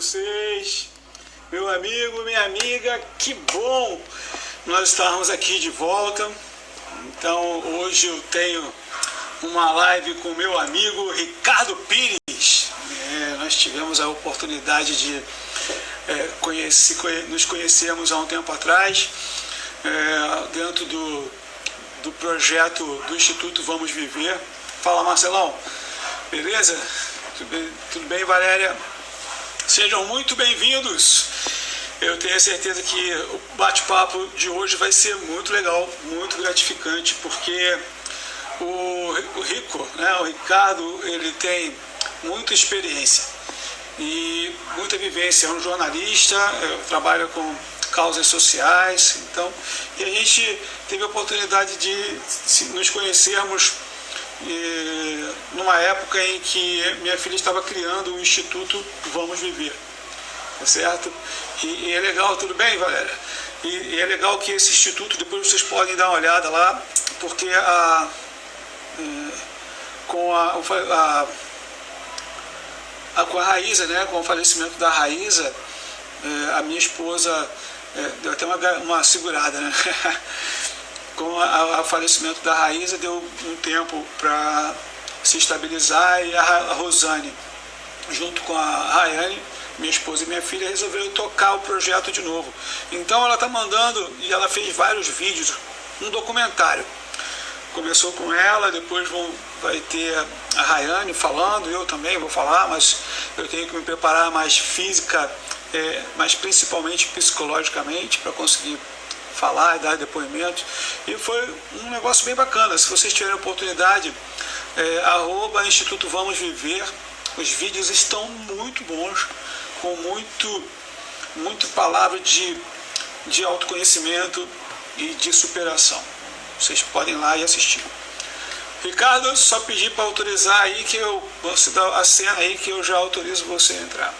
vocês? Meu amigo, minha amiga, que bom nós estarmos aqui de volta. Então, hoje eu tenho uma live com meu amigo Ricardo Pires. Nós tivemos a oportunidade de nos conhecermos há um tempo atrás, dentro do projeto do Instituto Vamos Viver. Fala, Marcelão. Beleza? Tudo bem, Valéria? Sejam muito bem-vindos. Eu tenho certeza que o bate-papo de hoje vai ser muito legal, muito gratificante, porque o Ricardo, ele tem muita experiência e muita vivência. É um jornalista, trabalha com causas sociais, e a gente teve a oportunidade de nos conhecermos numa época em que minha filha estava criando o Instituto Vamos Viver, tá certo? E é legal, tudo bem, Valéria? E é legal que esse instituto, depois vocês podem dar uma olhada lá, porque com a Raíza, né, com o falecimento da Raíza, a minha esposa deu até uma segurada, né? Com o falecimento da Raíza, deu um tempo para se estabilizar, e a Rosane, junto com a Rayane, minha esposa e minha filha, resolveram tocar o projeto de novo. Então ela está mandando, e ela fez vários vídeos, um documentário. Começou com ela, depois vai ter a Rayane falando, eu também vou falar, mas eu tenho que me preparar mais física, mas principalmente psicologicamente, para conseguir falar e dar depoimentos. E foi um negócio bem bacana. Se vocês tiverem oportunidade, @ Instituto Vamos Viver, os vídeos estão muito bons, com muito palavra de autoconhecimento e de superação. Vocês podem ir lá e assistir. Ricardo, só pedir para autorizar aí, que você dá a cena aí, que eu já autorizo você a entrar.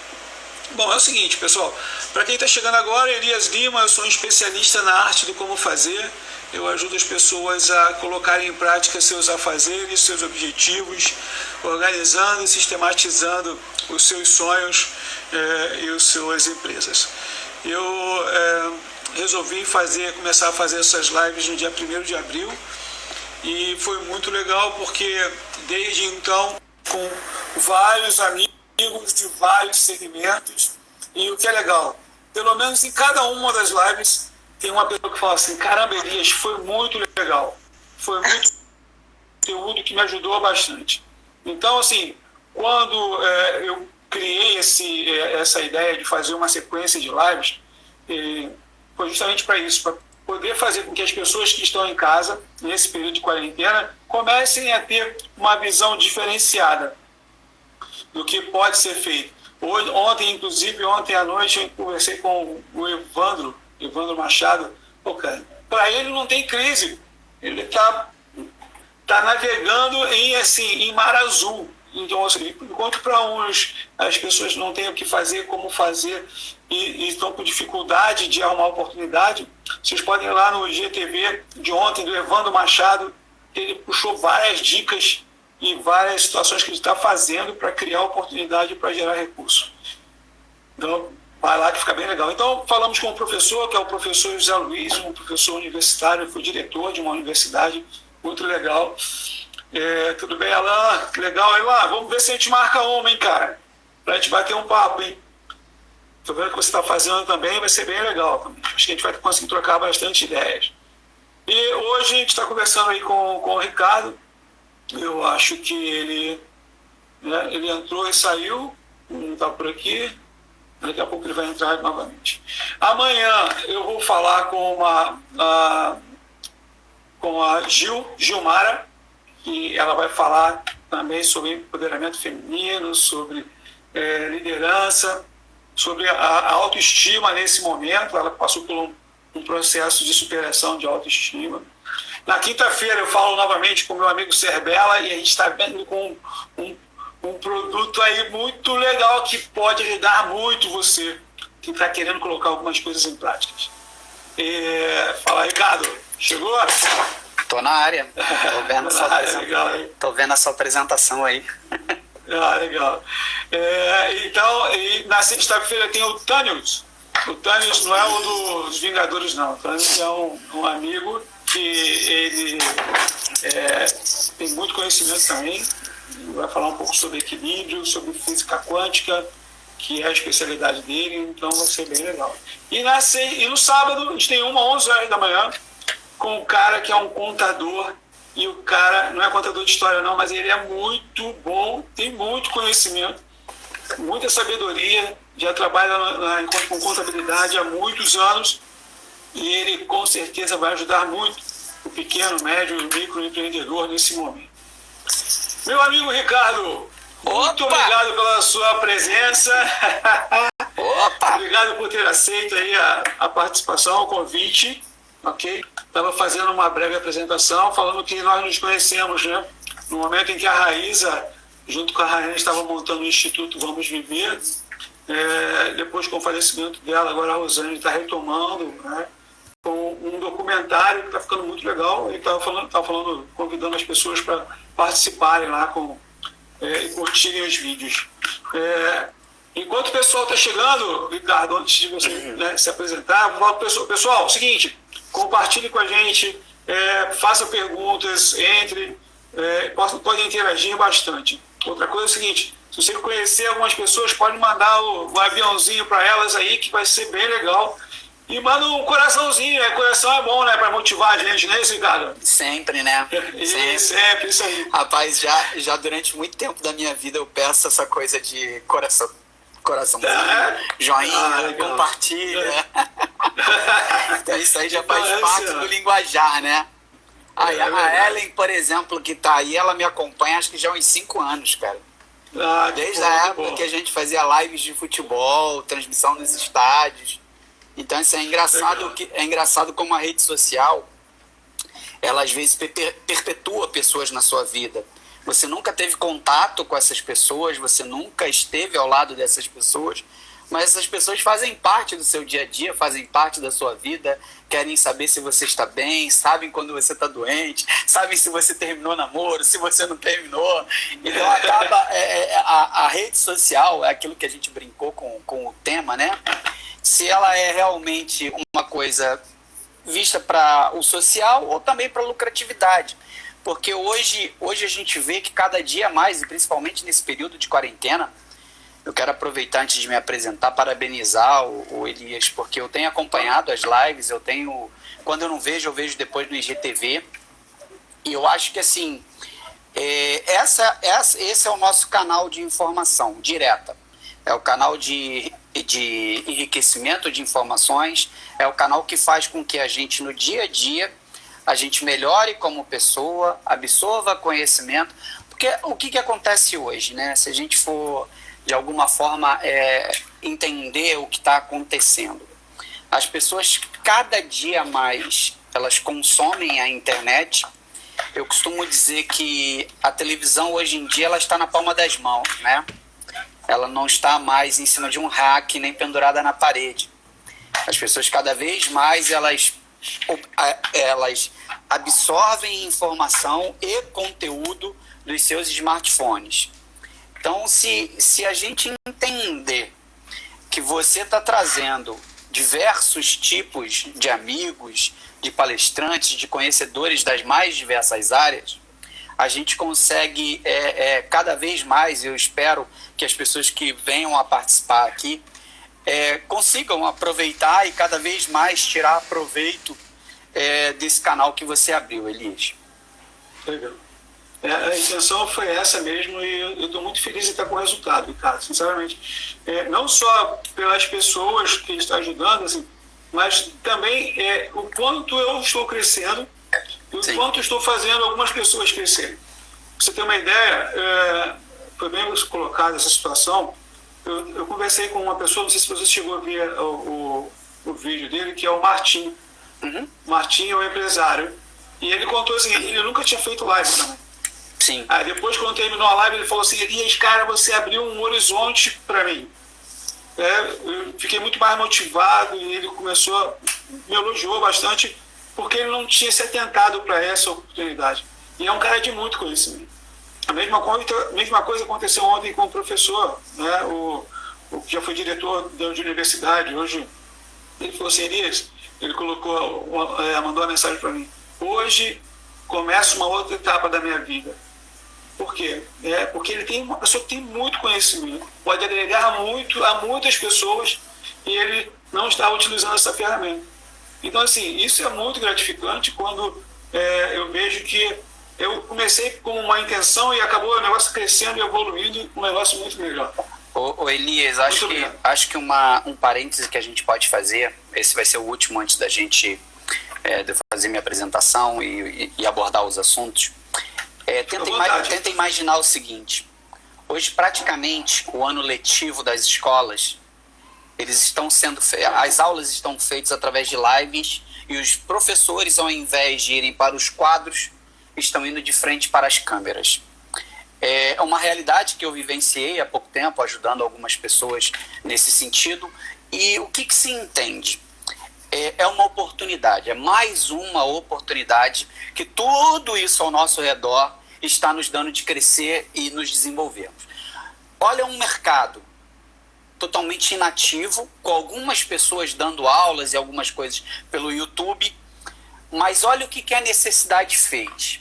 Bom, é o seguinte, pessoal, para quem está chegando agora, Elias Lima, eu sou um especialista na arte do como fazer. Eu ajudo as pessoas a colocarem em prática seus afazeres, seus objetivos, organizando e sistematizando os seus sonhos e as suas empresas. Eu resolvi começar a fazer essas lives no dia 1º de abril, e foi muito legal, porque desde então, com vários amigos de vários segmentos, e o que é legal, pelo menos em cada uma das lives tem uma pessoa que fala assim: caramba, Elias, foi muito legal, foi muito conteúdo que me ajudou bastante. Então, assim, quando eu criei essa ideia de fazer uma sequência de lives, foi justamente para isso, para poder fazer com que as pessoas que estão em casa, nesse período de quarentena, comecem a ter uma visão diferenciada do que pode ser feito. Ontem à noite, eu conversei com o Evandro Machado. Para ele não tem crise, ele está navegando em mar azul. Então, assim, enquanto para uns as pessoas não têm o que fazer, como fazer, e estão com dificuldade de arrumar oportunidade, vocês podem ir lá no IGTV de ontem, do Evandro Machado. Ele puxou várias dicas e várias situações que ele está fazendo para criar oportunidade, para gerar recurso. Então, vai lá que fica bem legal. Então, falamos com o professor, que é o professor José Luiz, um professor universitário, foi diretor de uma universidade, muito legal. Tudo bem, Alan? Que legal. Alan, vamos ver se a gente marca uma, hein, cara? Pra gente bater um papo, hein? Tô vendo que você está fazendo também, vai ser bem legal também. Acho que a gente vai conseguir trocar bastante ideias. E hoje a gente está conversando aí com o Ricardo. Eu acho que ele entrou e saiu, não está por aqui. Daqui a pouco ele vai entrar novamente. Amanhã eu vou falar com a Gilmara, que ela vai falar também sobre empoderamento feminino, sobre liderança, sobre a autoestima nesse momento. Ela passou por um processo de superação de autoestima. Na quinta-feira eu falo novamente com o meu amigo Serbella, e a gente está vendo com um produto aí muito legal que pode ajudar muito você que está querendo colocar algumas coisas em práticas. Fala, Ricardo, chegou? Tô na área. Tô vendo, legal, tô vendo a sua apresentação aí. Ah, legal. Então, e na sexta-feira tem o Thanos. O Thanos não é um dos Vingadores, não. O Thanos é um amigo que ele tem muito conhecimento também. Vai falar um pouco sobre equilíbrio, sobre física quântica, que é a especialidade dele, então vai ser bem legal. E no sábado, a gente tem 11 horas da manhã, com um cara que é um contador. E o cara não é contador de história não, mas ele é muito bom, tem muito conhecimento, muita sabedoria, já trabalha com contabilidade há muitos anos e ele com certeza vai ajudar muito o pequeno, médio e microempreendedor nesse momento. Meu amigo Ricardo, muito obrigado pela sua presença. Opa! Obrigado por ter aceito aí a participação, o convite. Ok? Estava fazendo uma breve apresentação, falando que nós nos conhecemos, né? No momento em que a Raíza, junto com a Rainha, estava montando o Instituto Vamos Viver. Depois, com o falecimento dela, agora a Rosane está retomando, né? Com um documentário que está ficando muito legal. Ele estava falando, convidando as pessoas para participarem lá e curtirem os vídeos. Enquanto o pessoal está chegando, Ricardo, antes de você, né, se apresentar, vou falar para o pessoal, é o seguinte, compartilhe com a gente, faça perguntas, entre, podem interagir bastante. Outra coisa é o seguinte, se você conhecer algumas pessoas, pode mandar o aviãozinho para elas aí, que vai ser bem legal. E manda um coraçãozinho, né? Coração é bom, né? Para motivar a gente, não é isso, Ricardo? Sempre, né? Sempre, isso aí. Rapaz, já durante muito tempo da minha vida eu peço essa coisa de coraçãozinho, joinha, compartilha. Então isso aí já faz parte do linguajar, né? A Ellen, por exemplo, que tá aí, ela me acompanha acho que já há uns 5 anos, cara. Desde a época que a gente fazia lives de futebol, transmissão nos estádios. Então isso é engraçado como a rede social, ela às vezes perpetua pessoas na sua vida. Você nunca teve contato com essas pessoas, você nunca esteve ao lado dessas pessoas, mas essas pessoas fazem parte do seu dia a dia, fazem parte da sua vida, querem saber se você está bem, sabem quando você está doente, sabem se você terminou namoro, se você não terminou. Então acaba, a rede social, é aquilo que a gente brincou com o tema, né? Se ela é realmente uma coisa vista para o social ou também para a lucratividade. Porque hoje a gente vê que cada dia mais, e principalmente nesse período de quarentena, eu quero aproveitar antes de me apresentar, parabenizar o Elias, porque eu tenho acompanhado as lives, quando eu não vejo, eu vejo depois no IGTV, e eu acho que assim, esse é o nosso canal de informação direta, é o canal de enriquecimento de informações, é o canal que faz com que a gente no dia a dia a gente melhore como pessoa, absorva conhecimento, porque o que acontece hoje, né? Se a gente for de alguma forma entender o que está acontecendo, as pessoas cada dia mais elas consomem a internet. Eu costumo dizer que a televisão hoje em dia ela está na palma das mãos, né? Ela não está mais em cima de um rack nem pendurada na parede. As pessoas cada vez mais elas absorvem informação e conteúdo dos seus smartphones. Então, se a gente entender que você está trazendo diversos tipos de amigos, de palestrantes, de conhecedores das mais diversas áreas, a gente consegue cada vez mais, eu espero que as pessoas que venham a participar aqui consigam aproveitar e cada vez mais tirar proveito desse canal que você abriu, Elias. Legal. A intenção foi essa mesmo e eu estou muito feliz de estar com o resultado, Ricardo, sinceramente. Não só pelas pessoas que estão ajudando, assim, mas também o quanto eu estou crescendo e o quanto estou fazendo algumas pessoas crescerem. Pra você ter uma ideia, foi bem colocada essa situação. Eu conversei com uma pessoa, não sei se você chegou a ver o vídeo dele, que é o Martim. Uhum. Martim é um empresário. E ele contou assim, ele nunca tinha feito live também. Sim. Aí depois, quando terminou a live, ele falou assim, Elias, cara, você abriu um horizonte para mim. Eu fiquei muito mais motivado e ele me elogiou bastante, porque ele não tinha se atentado para essa oportunidade. E é um cara de muito conhecimento. mesma coisa aconteceu ontem com o professor, né? O que já foi diretor de universidade, hoje ele falou assim, Elias, ele mandou uma mensagem para mim, hoje começa uma outra etapa da minha vida. Por quê? Porque ele tem uma pessoa que tem muito conhecimento, pode agregar muito a muitas pessoas e ele não está utilizando essa ferramenta. Então, assim, isso é muito gratificante quando eu vejo que eu comecei com uma intenção e acabou o negócio crescendo e evoluindo, um negócio muito melhor. Ô Elias, acho que um parêntese que a gente pode fazer, esse vai ser o último antes da gente de eu fazer minha apresentação e abordar os assuntos. Tenta imaginar o seguinte, hoje praticamente o ano letivo das escolas, as aulas estão feitas através de lives e os professores, ao invés de irem para os quadros, estão indo de frente para as câmeras. É uma realidade que eu vivenciei há pouco tempo, ajudando algumas pessoas nesse sentido. E o que se entende? É uma oportunidade, é mais uma oportunidade que tudo isso ao nosso redor está nos dando de crescer e nos desenvolvermos. Olha um mercado totalmente inativo, com algumas pessoas dando aulas e algumas coisas pelo YouTube, mas olha o que a necessidade fez.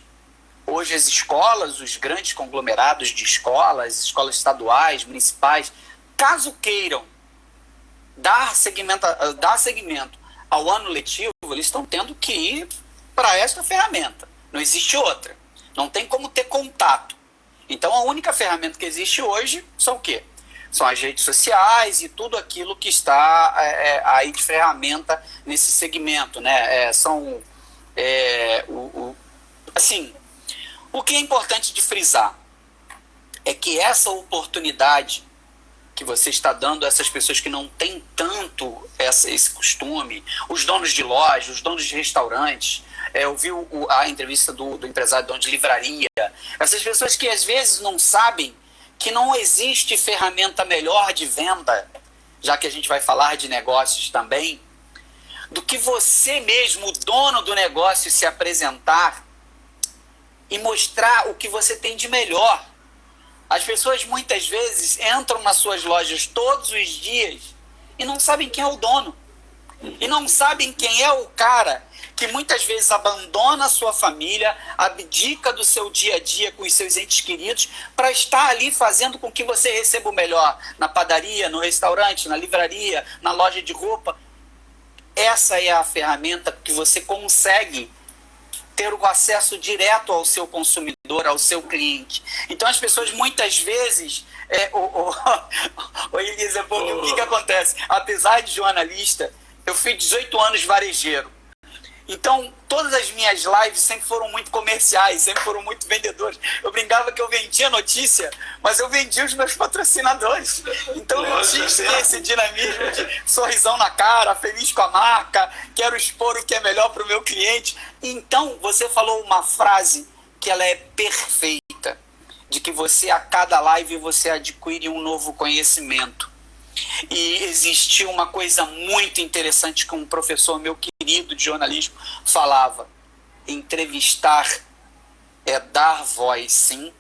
Hoje as escolas, os grandes conglomerados de escolas estaduais, municipais, caso queiram dar seguimento ao ano letivo, eles estão tendo que ir para esta ferramenta. Não existe outra. Não tem como ter contato. Então a única ferramenta que existe hoje são o quê? São as redes sociais e tudo aquilo que está aí de ferramenta nesse segmento, né? Assim, o que é importante de frisar é que essa oportunidade que você está dando a essas pessoas que não têm tanto esse costume, os donos de lojas, os donos de restaurantes, eu vi a entrevista do empresário dono de livraria, essas pessoas que às vezes não sabem que não existe ferramenta melhor de venda, já que a gente vai falar de negócios também, do que você mesmo, o dono do negócio, se apresentar e mostrar o que você tem de melhor. As pessoas muitas vezes entram nas suas lojas todos os dias e não sabem quem é o dono. E não sabem quem é o cara que muitas vezes abandona a sua família, abdica do seu dia a dia com os seus entes queridos para estar ali fazendo com que você receba o melhor na padaria, no restaurante, na livraria, na loja de roupa. Essa é a ferramenta que você consegue ter o acesso direto ao seu consumidor, ao seu cliente. Então as pessoas muitas vezes, Elisa, o que acontece? Apesar de jornalista, eu fiz 18 anos varejeiro. Então, todas as minhas lives sempre foram muito comerciais, sempre foram muito vendedores. Eu brincava que eu vendia notícia, mas eu vendia os meus patrocinadores. Então, eu tinha que ter esse dinamismo de sorrisão na cara, feliz com a marca, quero expor o que é melhor para o meu cliente. Então, você falou uma frase que ela é perfeita, de que você, a cada live, você adquire um novo conhecimento. E existiu uma coisa muito interessante que um professor meu querido de jornalismo falava: entrevistar é dar voz, sim,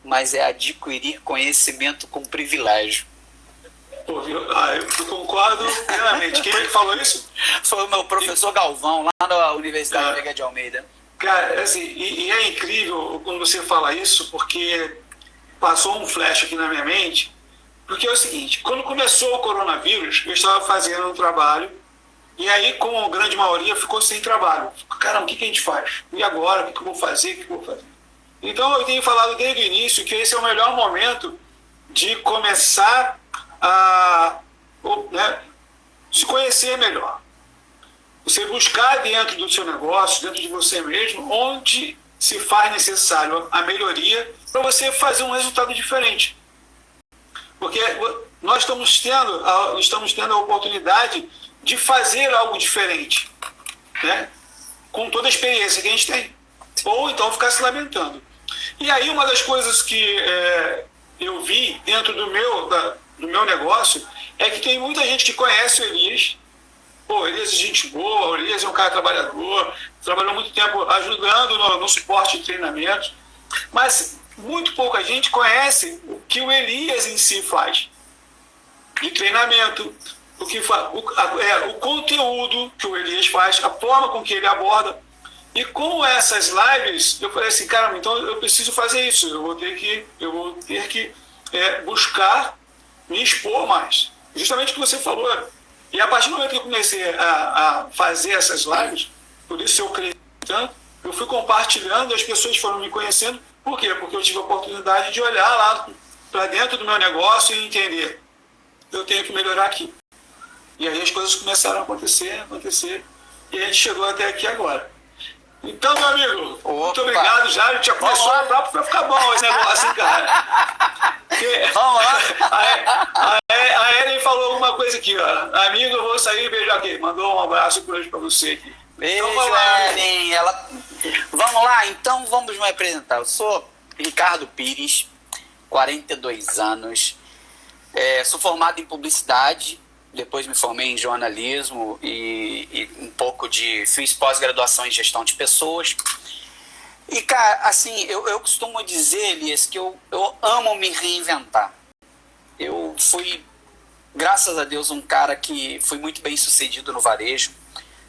mas é adquirir conhecimento com privilégio. Eu concordo plenamente. Quem é que falou isso? Foi o meu professor Galvão, lá na Universidade Veiga de Almeida. Cara, assim, e é incrível quando você fala isso, porque passou um flash aqui na minha mente. Porque é o seguinte, quando começou o coronavírus, eu estava fazendo um trabalho, e aí, como a grande maioria, ficou sem trabalho. Caramba, o que a gente faz? E agora? O que eu vou fazer? Então, eu tenho falado desde o início que esse é o melhor momento de começar a se conhecer melhor. Você buscar dentro do seu negócio, dentro de você mesmo, onde se faz necessário a melhoria para você fazer um resultado diferente. Porque nós estamos tendo a oportunidade de fazer algo diferente, né? Com toda a experiência que a gente tem. Ou então ficar se lamentando. E aí uma das coisas que eu vi dentro do meu negócio é que tem muita gente que conhece o Elias. Pô, o Elias é gente boa, o Elias é um cara trabalhador, trabalhou muito tempo ajudando no suporte de treinamentos. Mas muito pouca gente conhece o que o Elias em si faz de treinamento, o conteúdo que o Elias faz, a forma com que ele aborda. E com essas lives, eu falei assim, cara, então eu preciso fazer isso, eu vou ter que buscar me expor mais. Justamente o que você falou. E a partir do momento que eu comecei a fazer essas lives, por isso eu cresci tanto, eu fui compartilhando, as pessoas foram me conhecendo. Por quê? Porque eu tive a oportunidade de olhar lá para dentro do meu negócio e entender, eu tenho que melhorar aqui. E aí as coisas começaram a acontecer, e a gente chegou até aqui agora. Então, meu amigo, muito obrigado já. A gente já começou para ficar bom esse negócio, cara. Vamos lá. A Ellen falou alguma coisa aqui, ó. Amigo, eu vou sair e beijar aqui. Mandou um abraço para você aqui. Beijo, então, Ellen. Vamos lá, então vamos me apresentar. Eu sou Ricardo Pires, 42 anos. Sou formado em publicidade. Depois me formei em jornalismo e um pouco fiz pós-graduação em gestão de pessoas. E, cara, assim, eu costumo dizer, Elias, que eu amo me reinventar. Eu fui, graças a Deus, um cara que fui muito bem sucedido no varejo.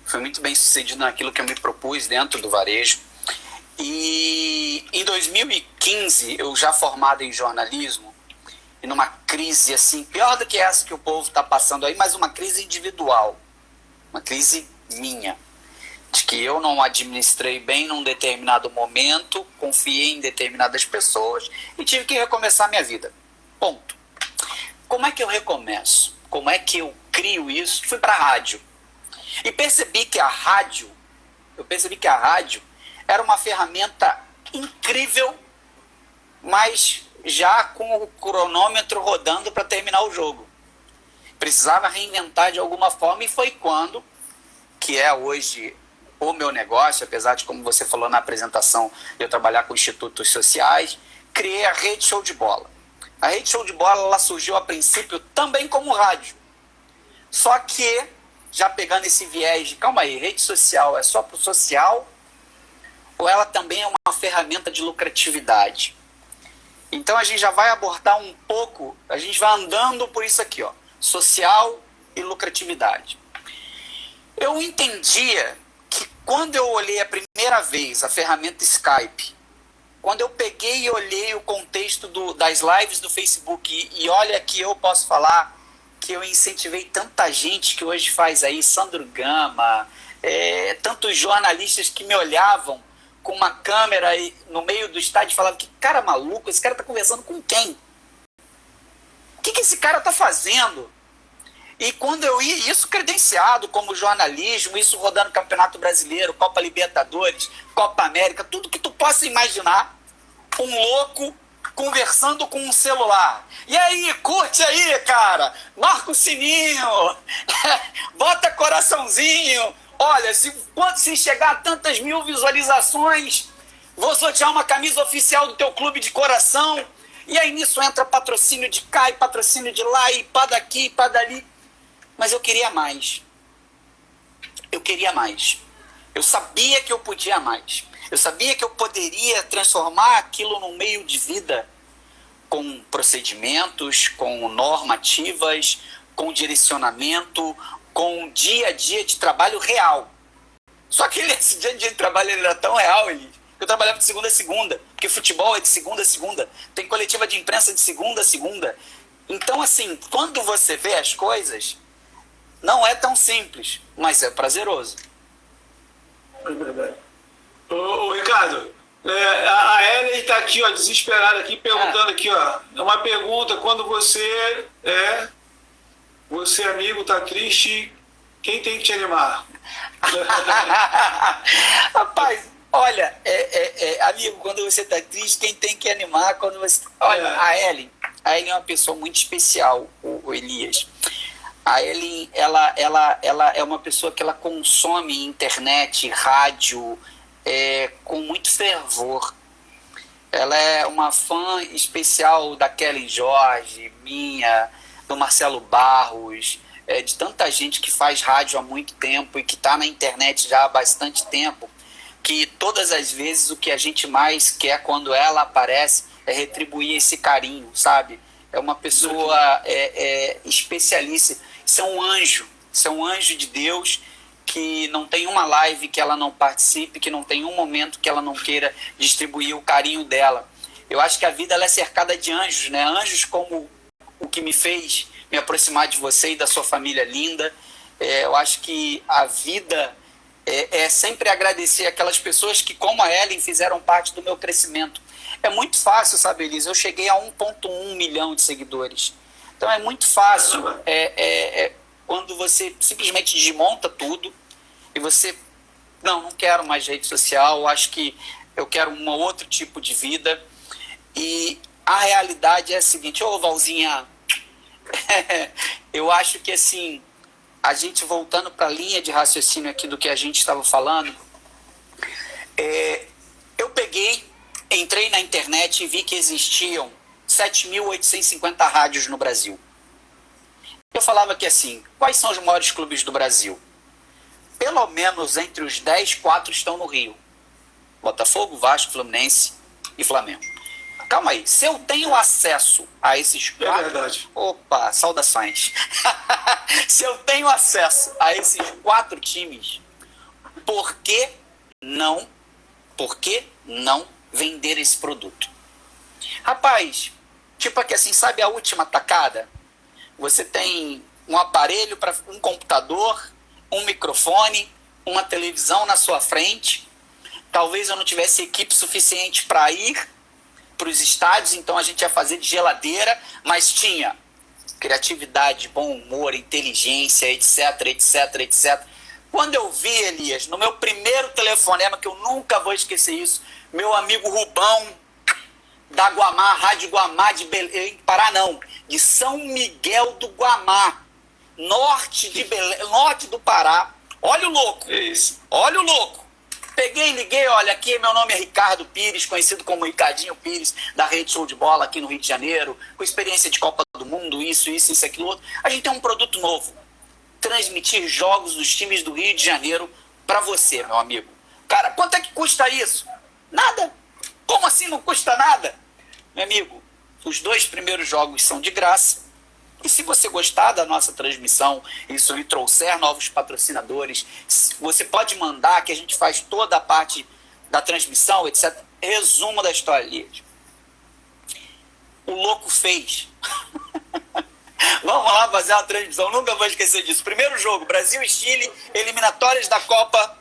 Fui muito bem sucedido naquilo que eu me propus dentro do varejo. E em 2015, eu já formado em jornalismo, e numa crise assim, pior do que essa que o povo está passando aí, mas uma crise individual, uma crise minha, de que eu não administrei bem num determinado momento, confiei em determinadas pessoas e tive que recomeçar minha vida. Ponto. Como é que eu recomeço? Como é que eu crio isso? Fui para a rádio e percebi que a rádio era uma ferramenta incrível, mas já com o cronômetro rodando para terminar o jogo. Precisava reinventar de alguma forma e foi quando, que é hoje o meu negócio, apesar de, como você falou na apresentação, eu trabalhar com institutos sociais, criei a Rede Show de Bola. A Rede Show de Bola ela surgiu a princípio também como rádio. Só que, já pegando esse viés de, calma aí, rede social é só para o social ou ela também é uma ferramenta de lucratividade? Então a gente já vai abordar um pouco, a gente vai andando por isso aqui, ó, social e lucratividade. Eu entendia que quando eu olhei a primeira vez a ferramenta Skype, quando eu peguei e olhei o contexto das lives do Facebook, e olha que eu posso falar que eu incentivei tanta gente que hoje faz aí, Sandro Gama, tantos jornalistas que me olhavam com uma câmera no meio do estádio e falavam, que cara maluco, esse cara tá conversando com quem? O que esse cara tá fazendo? E quando eu ia, isso credenciado como jornalismo, isso rodando Campeonato Brasileiro, Copa Libertadores, Copa América, tudo que tu possa imaginar, um louco conversando com um celular. E aí, curte aí, cara, marca o sininho, bota coraçãozinho. Olha, se chegar a tantas mil visualizações, vou sortear uma camisa oficial do teu clube de coração. E aí nisso entra patrocínio de cá e patrocínio de lá, e pá daqui e pá dali. Mas eu queria mais. Eu queria mais. Eu sabia que eu podia mais. Eu sabia que eu poderia transformar aquilo num meio de vida com procedimentos, com normativas, com direcionamento, com um dia a dia de trabalho real. Só que esse dia a dia de trabalho era tão real, que eu trabalhava de segunda a segunda, porque futebol é de segunda a segunda, tem coletiva de imprensa de segunda a segunda. Então, assim, quando você vê as coisas, não é tão simples, mas é prazeroso. É verdade. Ô Ricardo, a Ellen está aqui, ó, desesperada aqui, perguntando aqui, ó, é uma pergunta, quando você amigo, tá triste, quem tem que te animar? Rapaz, olha, amigo, quando você tá triste, quem tem que animar quando você... Olha, a Ellen é uma pessoa muito especial, o Elias. A Ellen, ela é uma pessoa que ela consome internet, rádio, com muito fervor. Ela é uma fã especial da Kelly Jorge, minha, do Marcelo Barros, de tanta gente que faz rádio há muito tempo e que está na internet já há bastante tempo, que todas as vezes o que a gente mais quer quando ela aparece retribuir esse carinho, sabe? É uma pessoa especialíssima. Isso é um anjo de Deus, que não tem uma live que ela não participe, que não tem um momento que ela não queira distribuir o carinho dela. Eu acho que a vida ela é cercada de anjos, né? Anjos como o que me fez me aproximar de você e da sua família linda. Eu acho que a vida é sempre agradecer aquelas pessoas que, como a Ellen, fizeram parte do meu crescimento. É muito fácil, sabe, Elisa? Eu cheguei a 1,1 milhão de seguidores. Então é muito fácil quando você simplesmente desmonta tudo e você, não quero mais rede social, acho que eu quero um outro tipo de vida. E a realidade é a seguinte, Valzinha, eu acho que assim, a gente voltando para a linha de raciocínio aqui do que a gente estava falando, eu entrei na internet e vi que existiam 7.850 rádios no Brasil. Eu falava que assim, quais são os maiores clubes do Brasil? Pelo menos entre os 10, 4 estão no Rio. Botafogo, Vasco, Fluminense e Flamengo. Calma aí, se eu tenho acesso a esses 4... É verdade. Opa, saudações. Se eu tenho acesso a esses 4 times, por que não vender esse produto? Rapaz, tipo aqui assim, sabe a última tacada? Você tem um aparelho para um computador, um microfone, uma televisão na sua frente. Talvez eu não tivesse equipe suficiente para ir para os estádios, então a gente ia fazer de geladeira, mas tinha criatividade, bom humor, inteligência, etc, etc, etc. Quando eu vi, Elias, no meu primeiro telefonema, que eu nunca vou esquecer isso, meu amigo Rubão, da Guamá, Rádio Guamá de Belém, Pará não, de São Miguel do Guamá, norte de Belém, norte do Pará. Olha o louco, Isso. olha o louco. Peguei e liguei, olha, aqui meu nome é Ricardo Pires, conhecido como Ricardinho Pires, da Rede Show de Bola aqui no Rio de Janeiro, com experiência de Copa do Mundo, isso, aquilo, outro. A gente tem um produto novo, transmitir jogos dos times do Rio de Janeiro para você, meu amigo. Cara, quanto é que custa isso? Nada. Como assim não custa nada? Meu amigo, os 2 primeiros jogos são de graça. E se você gostar da nossa transmissão, isso lhe trouxer novos patrocinadores, você pode mandar que a gente faz toda a parte da transmissão, etc. Resumo da história, Elias. O louco fez. Vamos lá fazer uma transmissão, nunca vou esquecer disso. Primeiro jogo, Brasil e Chile, eliminatórias da Copa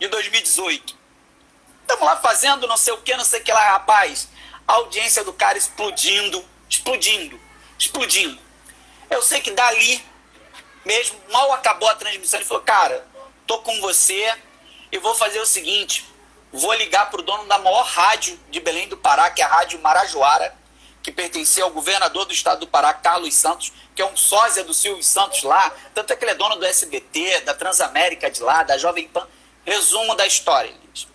de 2018. Estamos lá fazendo não sei o que lá, rapaz. A audiência do cara explodindo. Eu sei que dali, mesmo, mal acabou a transmissão, ele falou, cara, tô com você e vou fazer o seguinte, vou ligar pro dono da maior rádio de Belém do Pará, que é a Rádio Marajoara, que pertencia ao governador do estado do Pará, Carlos Santos, que é um sósia do Silvio Santos lá, tanto é que ele é dono do SBT, da Transamérica de lá, da Jovem Pan. Resumo da história, Elias.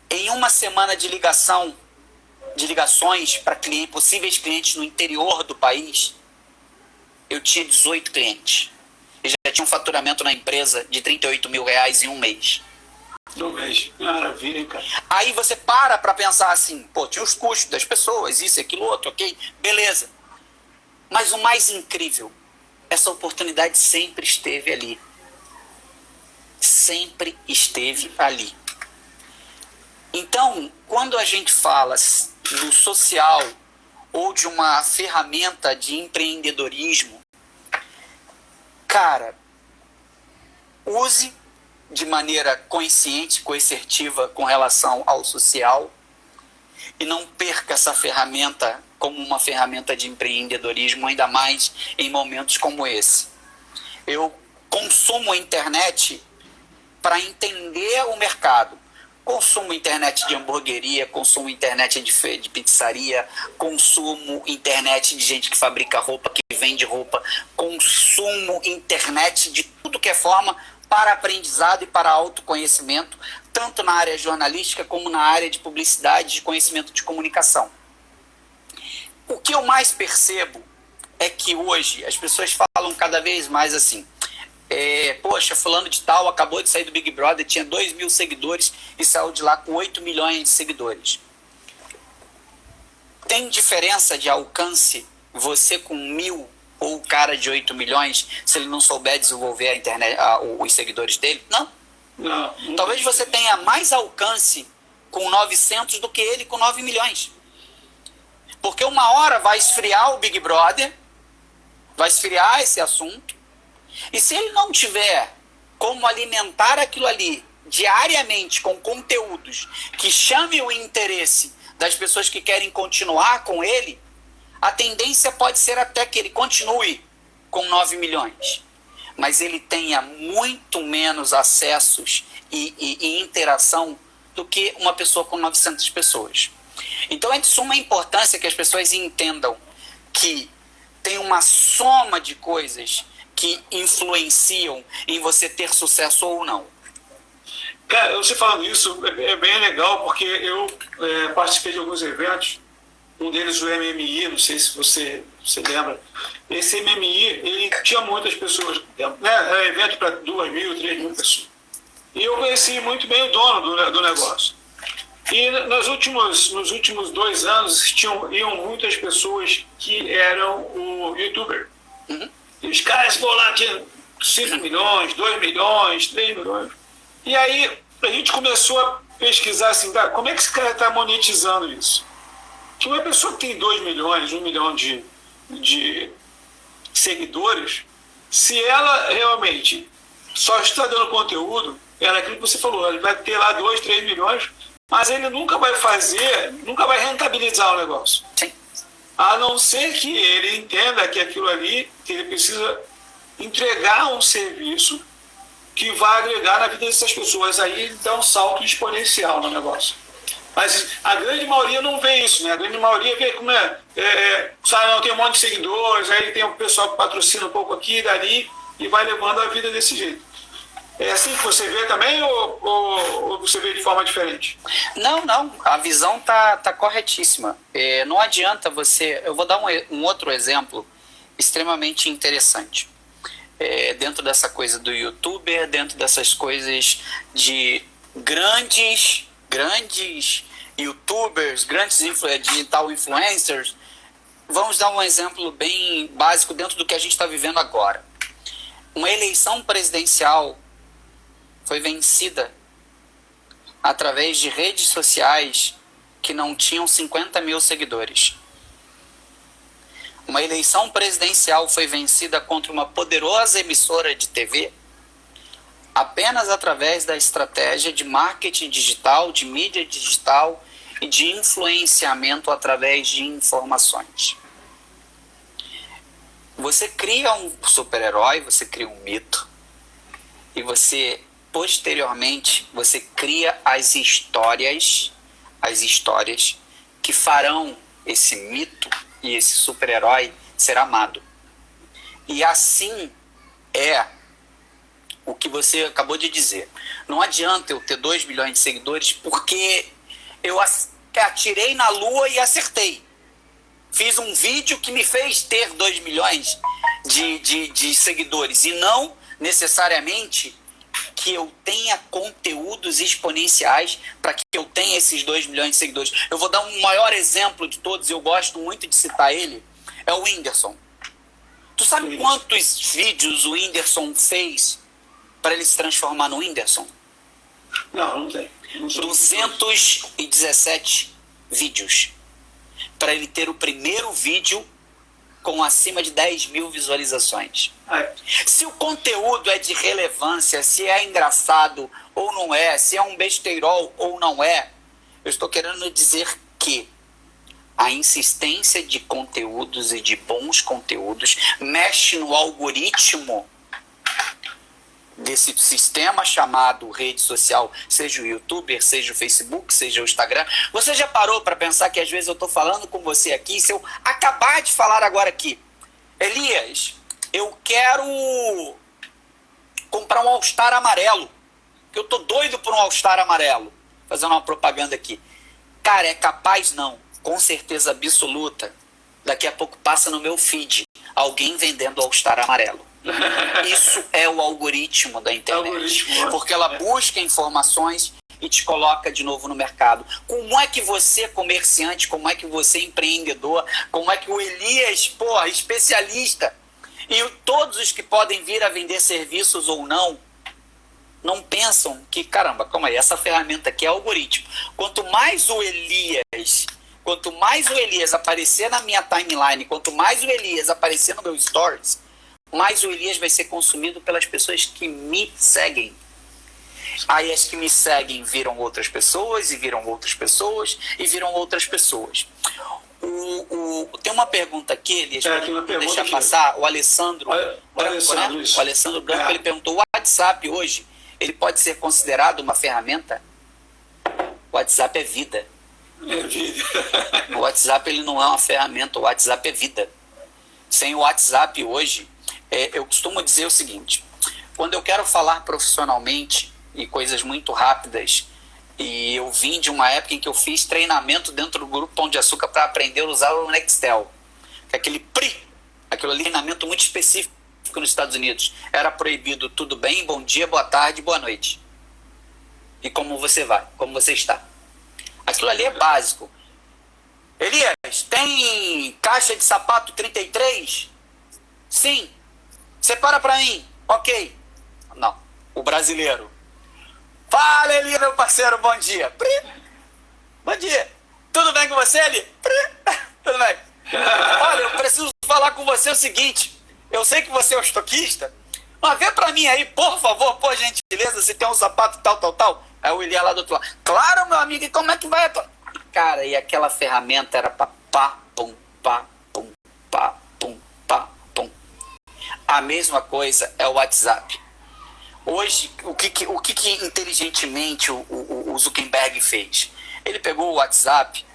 Em uma semana de ligações para possíveis clientes no interior do país, eu tinha 18 clientes. Eu já tinha um faturamento na empresa de R$38 mil em um mês. No mês. Maravilha, hein, cara? Aí você para pensar assim, pô, tinha os custos das pessoas, isso, aquilo, outro, ok? Beleza. Mas o mais incrível, essa oportunidade sempre esteve ali. Sempre esteve ali. Então, quando a gente fala do social ou de uma ferramenta de empreendedorismo, cara, use de maneira consciente, coercitiva com relação ao social e não perca essa ferramenta como uma ferramenta de empreendedorismo, ainda mais em momentos como esse. Eu consumo a internet para entender o mercado. Consumo internet de hamburgueria, consumo internet de pizzaria, consumo internet de gente que fabrica roupa, que vende roupa, consumo internet de tudo que é forma para aprendizado e para autoconhecimento, tanto na área jornalística como na área de publicidade, de conhecimento de comunicação. O que eu mais percebo é que hoje as pessoas falam cada vez mais assim, poxa, fulano de tal acabou de sair do Big Brother, tinha 2 mil seguidores e saiu de lá com 8 milhões de seguidores. Tem diferença de alcance você com 1.000 ou o cara de 8 milhões se ele não souber desenvolver a internet, os seguidores dele? Não. Não. Talvez você tenha mais alcance com 900 do que ele com 9 milhões. Porque uma hora vai esfriar o Big Brother, vai esfriar esse assunto, e se ele não tiver como alimentar aquilo ali diariamente com conteúdos que chame o interesse das pessoas que querem continuar com ele, a tendência pode ser até que ele continue com 9 milhões, mas ele tenha muito menos acessos e interação do que uma pessoa com 900 pessoas. Então é de suma importância que as pessoas entendam que tem uma soma de coisas que influenciam em você ter sucesso ou não. Cara, você falando isso é bem legal, porque eu participei de alguns eventos, um deles o MMI, não sei se você lembra. Esse MMI, ele tinha muitas pessoas, né? Era evento para 2.000, 3.000 pessoas. E eu conheci muito bem o dono do negócio. E nos últimos 2 anos iam muitas pessoas que eram o youtuber. Uhum. E os caras vão lá, tinham 5 milhões, 2 milhões, 3 milhões. E aí a gente começou a pesquisar assim, como é que esse cara está monetizando isso? Que uma pessoa que tem 2 milhões, 1 milhão de seguidores, se ela realmente só está dando conteúdo, era aquilo que você falou, ele vai ter lá 2, 3 milhões, mas ele nunca vai rentabilizar o negócio. Sim. A não ser que ele entenda que aquilo ali, que ele precisa entregar um serviço que vai agregar na vida dessas pessoas. Aí ele dá um salto exponencial no negócio. Mas a grande maioria não vê isso, né? A grande maioria vê como sabe, não tem um monte de seguidores, aí tem um pessoal que patrocina um pouco aqui e dali e vai levando a vida desse jeito. É assim que você vê também ou você vê de forma diferente? Não. A visão tá corretíssima. Não adianta você... Eu vou dar um outro exemplo extremamente interessante. Dentro dessa coisa do youtuber, dentro dessas coisas de grandes youtubers, grandes digital influencers, vamos dar um exemplo bem básico dentro do que a gente está vivendo agora. Uma eleição presidencial foi vencida através de redes sociais que não tinham 50 mil seguidores. Uma eleição presidencial foi vencida contra uma poderosa emissora de TV apenas através da estratégia de marketing digital, de mídia digital e de influenciamento através de informações. Você cria um super-herói, você cria um mito e você, posteriormente, você cria as histórias que farão esse mito e esse super-herói ser amado. E assim é o que você acabou de dizer. Não adianta eu ter 2 milhões de seguidores porque eu atirei na lua e acertei. Fiz um vídeo que me fez ter 2 milhões de seguidores e não necessariamente que eu tenha conteúdos exponenciais para que eu tenha esses 2 milhões de seguidores. Eu vou dar um maior exemplo de todos, eu gosto muito de citar ele, é o Whindersson. Tu sabe quantos vídeos o Whindersson fez para ele se transformar no Whindersson? Não sei. 217 vídeos. Para ele ter o primeiro vídeo com acima de 10 mil visualizações. Se o conteúdo é de relevância, se é engraçado ou não é, se é um besteirol ou não é, eu estou querendo dizer que a insistência de conteúdos e de bons conteúdos mexe no algoritmo desse sistema chamado rede social, seja o YouTuber, seja o Facebook, seja o Instagram. Você já parou para pensar que às vezes eu estou falando com você aqui, se eu acabar de falar agora aqui, Elias, eu quero comprar um All-Star amarelo, que eu tô doido por um All-Star amarelo, fazendo uma propaganda aqui. Cara, é capaz não, com certeza absoluta, daqui a pouco passa no meu feed alguém vendendo All-Star amarelo. Isso é o algoritmo da internet, porque ela busca informações e te coloca de novo no mercado. Como é que você, comerciante, como é que você, empreendedor, como é que o Elias, porra, especialista, e todos os que podem vir a vender serviços ou não pensam que, caramba, calma aí, essa ferramenta aqui é algoritmo. Quanto mais o Elias aparecer na minha timeline, quanto mais o Elias aparecer no meu stories, mais o Elias vai ser consumido pelas pessoas que me seguem. Aí as que me seguem viram outras pessoas, e viram outras pessoas, e viram outras pessoas. Tem uma pergunta aqui, Elias, deixar passar, o Alessandro Branco, né? O Alessandro Branco, ele perguntou, o WhatsApp hoje, ele pode ser considerado uma ferramenta? O WhatsApp é vida. É vida. O WhatsApp, ele não é uma ferramenta, o WhatsApp é vida. Sem o WhatsApp hoje, eu costumo dizer o seguinte, quando eu quero falar profissionalmente e coisas muito rápidas, e eu vim de uma época em que eu fiz treinamento dentro do Grupo Pão de Açúcar para aprender a usar o Nextel, que é aquele treinamento muito específico nos Estados Unidos. Era proibido tudo bem, bom dia, boa tarde, boa noite. E como você vai, como você está. Aquilo ali é básico. Elias, tem caixa de sapato 33? Sim. Separa para mim. Ok. Não. O brasileiro. Fala, Elias, meu parceiro, bom dia. Bom dia. Tudo bem com você, Elias? Tudo bem. Olha, eu preciso falar com você o seguinte. Eu sei que você é um estoquista, mas vê pra mim aí, por favor, por gentileza, se tem um sapato tal. Aí o Elias lá do outro lado. Claro, meu amigo, e como é que vai? Cara, e aquela ferramenta era pá, pum, pá, pum, pá, pum, pá, pum. A mesma coisa é o WhatsApp. Hoje, o que inteligentemente o Zuckerberg fez? Ele pegou o WhatsApp,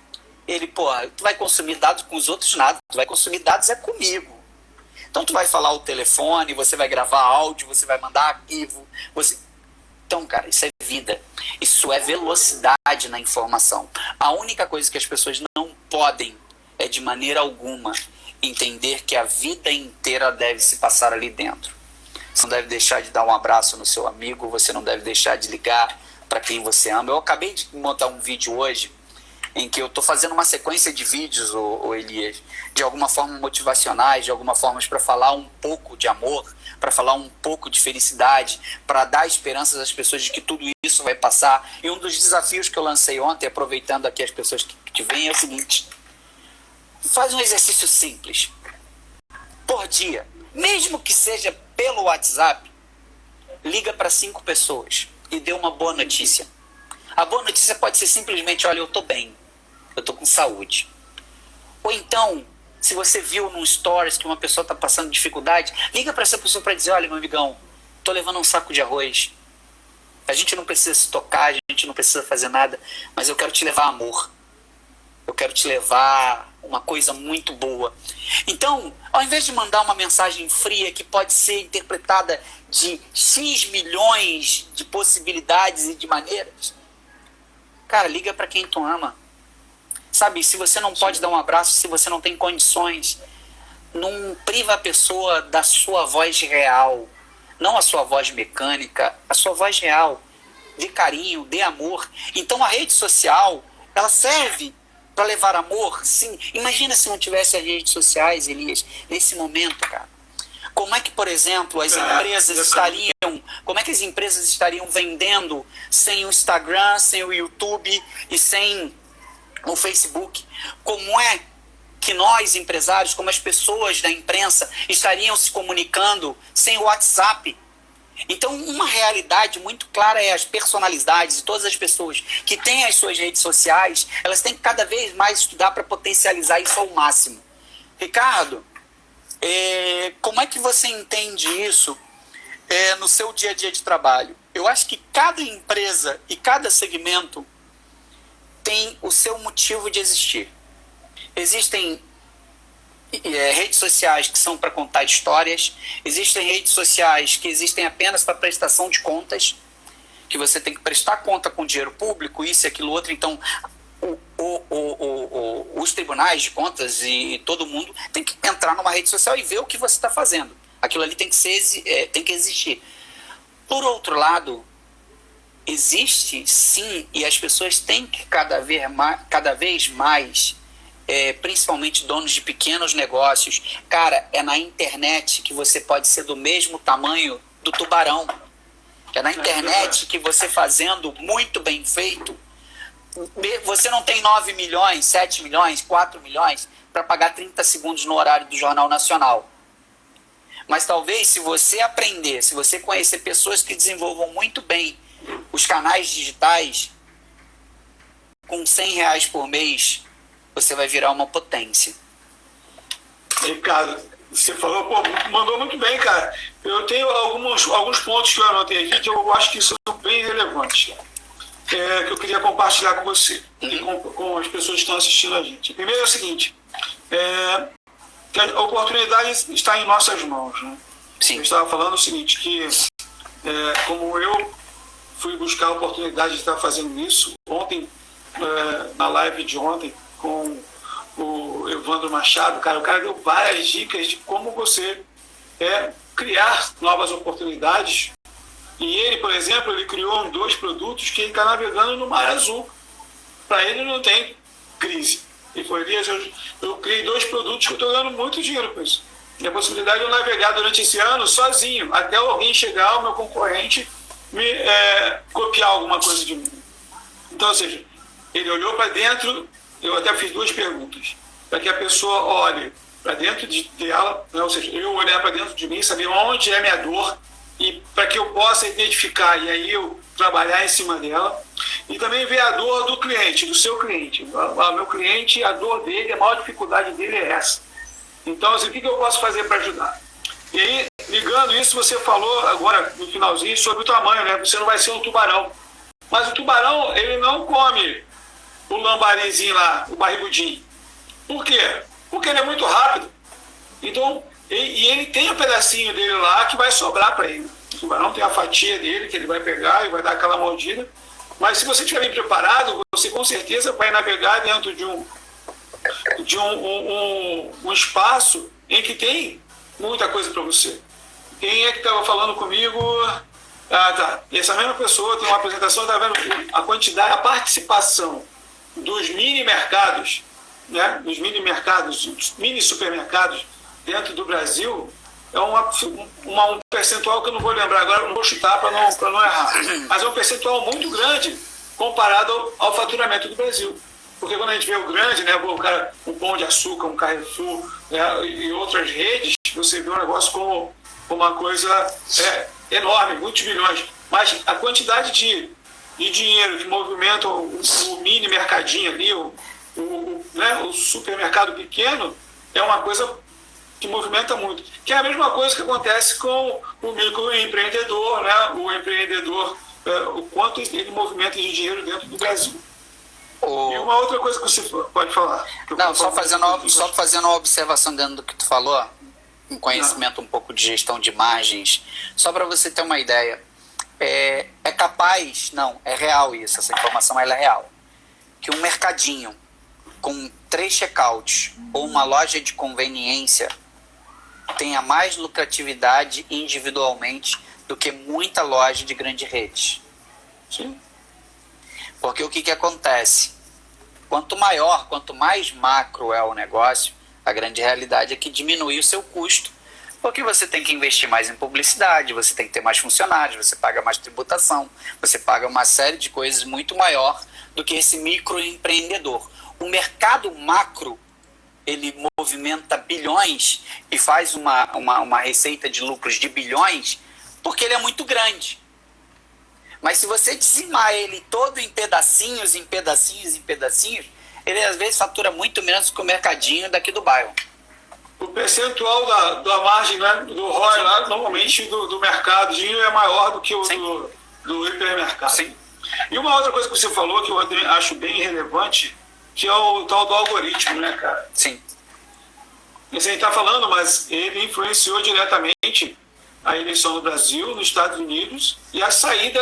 tu vai consumir dados com os outros nada, tu vai consumir dados comigo. Então tu vai falar o telefone, você vai gravar áudio, você vai mandar arquivo, Então, cara, isso é vida. Isso é velocidade na informação. A única coisa que as pessoas não podem é, de maneira alguma, entender que a vida inteira deve se passar ali dentro. Você não deve deixar de dar um abraço no seu amigo, você não deve deixar de ligar para quem você ama. Eu acabei de montar um vídeo hoje em que eu estou fazendo uma sequência de vídeos, o Elias, de alguma forma motivacionais, de alguma forma para falar um pouco de amor, para falar um pouco de felicidade, para dar esperanças às pessoas de que tudo isso vai passar. E um dos desafios que eu lancei ontem, aproveitando aqui as pessoas que vêm, é o seguinte: faz um exercício simples. Por dia, mesmo que seja pelo WhatsApp, liga para 5 pessoas e dê uma boa notícia. A boa notícia pode ser simplesmente, olha, eu estou bem, eu estou com saúde. Ou então, se você viu num stories que uma pessoa está passando dificuldade, liga para essa pessoa para dizer, olha, meu amigão, estou levando um saco de arroz. A gente não precisa se tocar, a gente não precisa fazer nada, mas eu quero te levar amor. Eu quero te levar uma coisa muito boa. Então, ao invés de mandar uma mensagem fria que pode ser interpretada de X milhões de possibilidades e de maneiras, cara, liga para quem tu ama. Sabe, se você não pode dar um abraço, se você não tem condições, não priva a pessoa da sua voz real. Não a sua voz mecânica, a sua voz real. Dê carinho, dê amor. Então a rede social, ela serve para levar amor? Sim. Imagina se não tivesse as redes sociais, Elias, nesse momento, cara. Como é que, por exemplo, as empresas estariam vendendo sem o Instagram, sem o YouTube e sem o Facebook? Como é que nós, empresários, como as pessoas da imprensa, estariam se comunicando sem o WhatsApp? Então, uma realidade muito clara é as personalidades e todas as pessoas que têm as suas redes sociais, elas têm que cada vez mais estudar para potencializar isso ao máximo. Ricardo, como é que você entende isso no seu dia a dia de trabalho? Eu acho que cada empresa e cada segmento tem o seu motivo de existir. Existem redes sociais que são para contar histórias, existem redes sociais que existem apenas para prestação de contas, que você tem que prestar conta com dinheiro público, isso e aquilo outro. Então os tribunais de contas e todo mundo tem que entrar numa rede social e ver o que você está fazendo. Aquilo ali tem que existir. Por outro lado, existe sim, e as pessoas têm que cada vez mais, principalmente donos de pequenos negócios, cara, é na internet que você pode ser do mesmo tamanho do tubarão. É na internet que você fazendo muito bem feito, você não tem 9 milhões, 7 milhões, 4 milhões para pagar 30 segundos no horário do Jornal Nacional. Mas talvez se você aprender, se você conhecer pessoas que desenvolvam muito bem os canais digitais, com R$100 por mês, você vai virar uma potência. Ricardo, você falou, mandou muito bem, cara. Eu tenho alguns pontos que eu anotei aqui que eu acho que são bem relevantes, que eu queria compartilhar com você e com as pessoas que estão assistindo a gente. Primeiro é o seguinte, que a oportunidade está em nossas mãos, né? Sim. Eu estava falando o seguinte, que como eu fui buscar a oportunidade de estar fazendo isso, ontem, na live de ontem, com o Evandro Machado, cara, o cara deu várias dicas de como você criar novas oportunidades. E ele, por exemplo, ele criou 2 produtos que ele está navegando no mar azul. Para ele não tem crise. Ele falou, Elias, eu criei 2 produtos que eu estou ganhando muito dinheiro com isso. E a possibilidade de eu navegar durante esse ano sozinho, até alguém chegar, o meu concorrente, me copiar alguma coisa de mim. Então, ou seja, ele olhou para dentro, eu até fiz 2 perguntas, para que a pessoa olhe para dentro dela, né? Ou seja, eu olhar para dentro de mim, saber onde é minha dor, e para que eu possa identificar, e aí eu trabalhar em cima dela, e também ver a dor do cliente, do seu cliente. O meu cliente, a dor dele, a maior dificuldade dele é essa. Então, assim, o que eu posso fazer para ajudar? E aí, ligando isso, você falou agora no finalzinho sobre o tamanho, né? Você não vai ser um tubarão. Mas o tubarão, ele não come o lambarizinho lá, o barrigudinho. Por quê? Porque ele é muito rápido. Então, e ele tem um pedacinho dele lá que vai sobrar para ele. O tubarão tem a fatia dele que ele vai pegar e vai dar aquela mordida. Mas se você estiver bem preparado, você com certeza vai navegar dentro de um espaço em que tem muita coisa para você. Quem é que estava falando comigo? Tá. Essa mesma pessoa tem uma apresentação, está vendo a quantidade, a participação dos mini mercados, né? Dos mini mercados, dos mini supermercados dentro do Brasil, é um percentual que eu não vou lembrar agora, não vou chutar para não errar, mas é um percentual muito grande comparado ao faturamento do Brasil. Porque quando a gente vê o grande, né, um Pão de Açúcar, um Carrefour, né, e outras redes, você vê um negócio como uma coisa enorme, muitos bilhões. Mas a quantidade de dinheiro que movimenta o mini mercadinho ali, o supermercado pequeno, é uma coisa que movimenta muito. Que é a mesma coisa que acontece com o microempreendedor, né? O empreendedor, o quanto ele movimenta de dinheiro dentro do Brasil. E uma outra coisa que você pode falar. Não, só fazendo uma observação dentro do que tu falou, um conhecimento um pouco de gestão de margens, só para você ter uma ideia. É capaz, não, é real isso, essa informação ela é real, que um mercadinho com 3 checkouts ou uma loja de conveniência tenha mais lucratividade individualmente do que muita loja de grande rede. Sim. Porque o que acontece? Quanto mais macro é o negócio, a grande realidade é que diminui o seu custo, porque você tem que investir mais em publicidade, você tem que ter mais funcionários, você paga mais tributação, você paga uma série de coisas muito maior do que esse microempreendedor. O mercado macro, ele movimenta bilhões e faz uma receita de lucros de bilhões porque ele é muito grande. Mas se você dizimar ele todo em pedacinhos, ele às vezes fatura muito menos que o mercadinho daqui do bairro. O percentual da margem, né, do ROI lá, normalmente do mercadinho é maior do que o do hipermercado. Sim. E uma outra coisa que você falou que eu acho bem relevante, que é o tal do algoritmo, né, cara? Sim. Você está falando, mas ele influenciou diretamente a eleição do Brasil, nos Estados Unidos, e a saída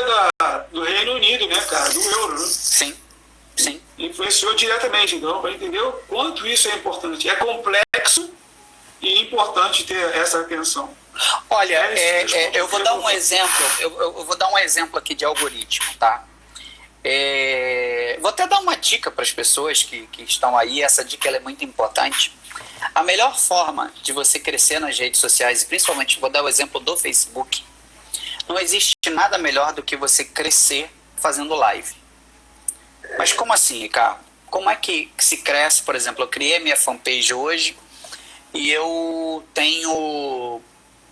do Reino Unido, né, cara, do euro, né? Sim, sim. Influenciou diretamente, então, para entender o quanto isso é importante. É complexo e importante ter essa atenção. Olha, eu vou dar um exemplo, eu vou dar um exemplo aqui de algoritmo, tá? Vou até dar uma dica para as pessoas que estão aí, essa dica ela é muito importante. A melhor forma de você crescer nas redes sociais, e principalmente vou dar o exemplo do Facebook, não existe nada melhor do que você crescer fazendo live. Mas como assim, Ricardo? Como é que se cresce? Por exemplo, eu criei minha fanpage hoje e eu tenho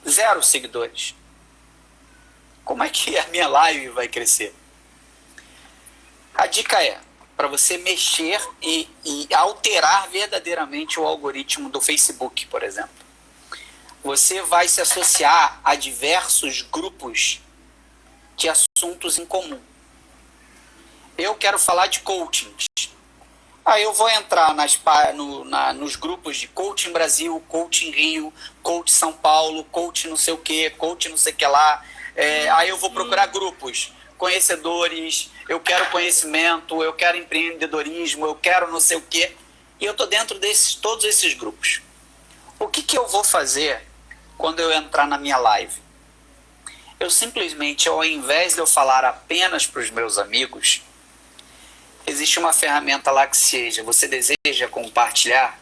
0 seguidores. Como é que a minha live vai crescer? A dica é para você mexer e alterar verdadeiramente o algoritmo do Facebook, por exemplo. Você vai se associar a diversos grupos de assuntos em comum. Eu quero falar de coaching. Aí eu vou entrar nos grupos de Coaching Brasil, Coaching Rio, Coach São Paulo, Coach não sei o que, Coach não sei o que lá. Aí eu vou procurar grupos, conhecedores, eu quero conhecimento, eu quero empreendedorismo, eu quero não sei o que. E eu estou dentro todos esses grupos. O que eu vou fazer quando eu entrar na minha live? Eu simplesmente, ao invés de eu falar apenas para os meus amigos, existe uma ferramenta lá que seja, você deseja compartilhar,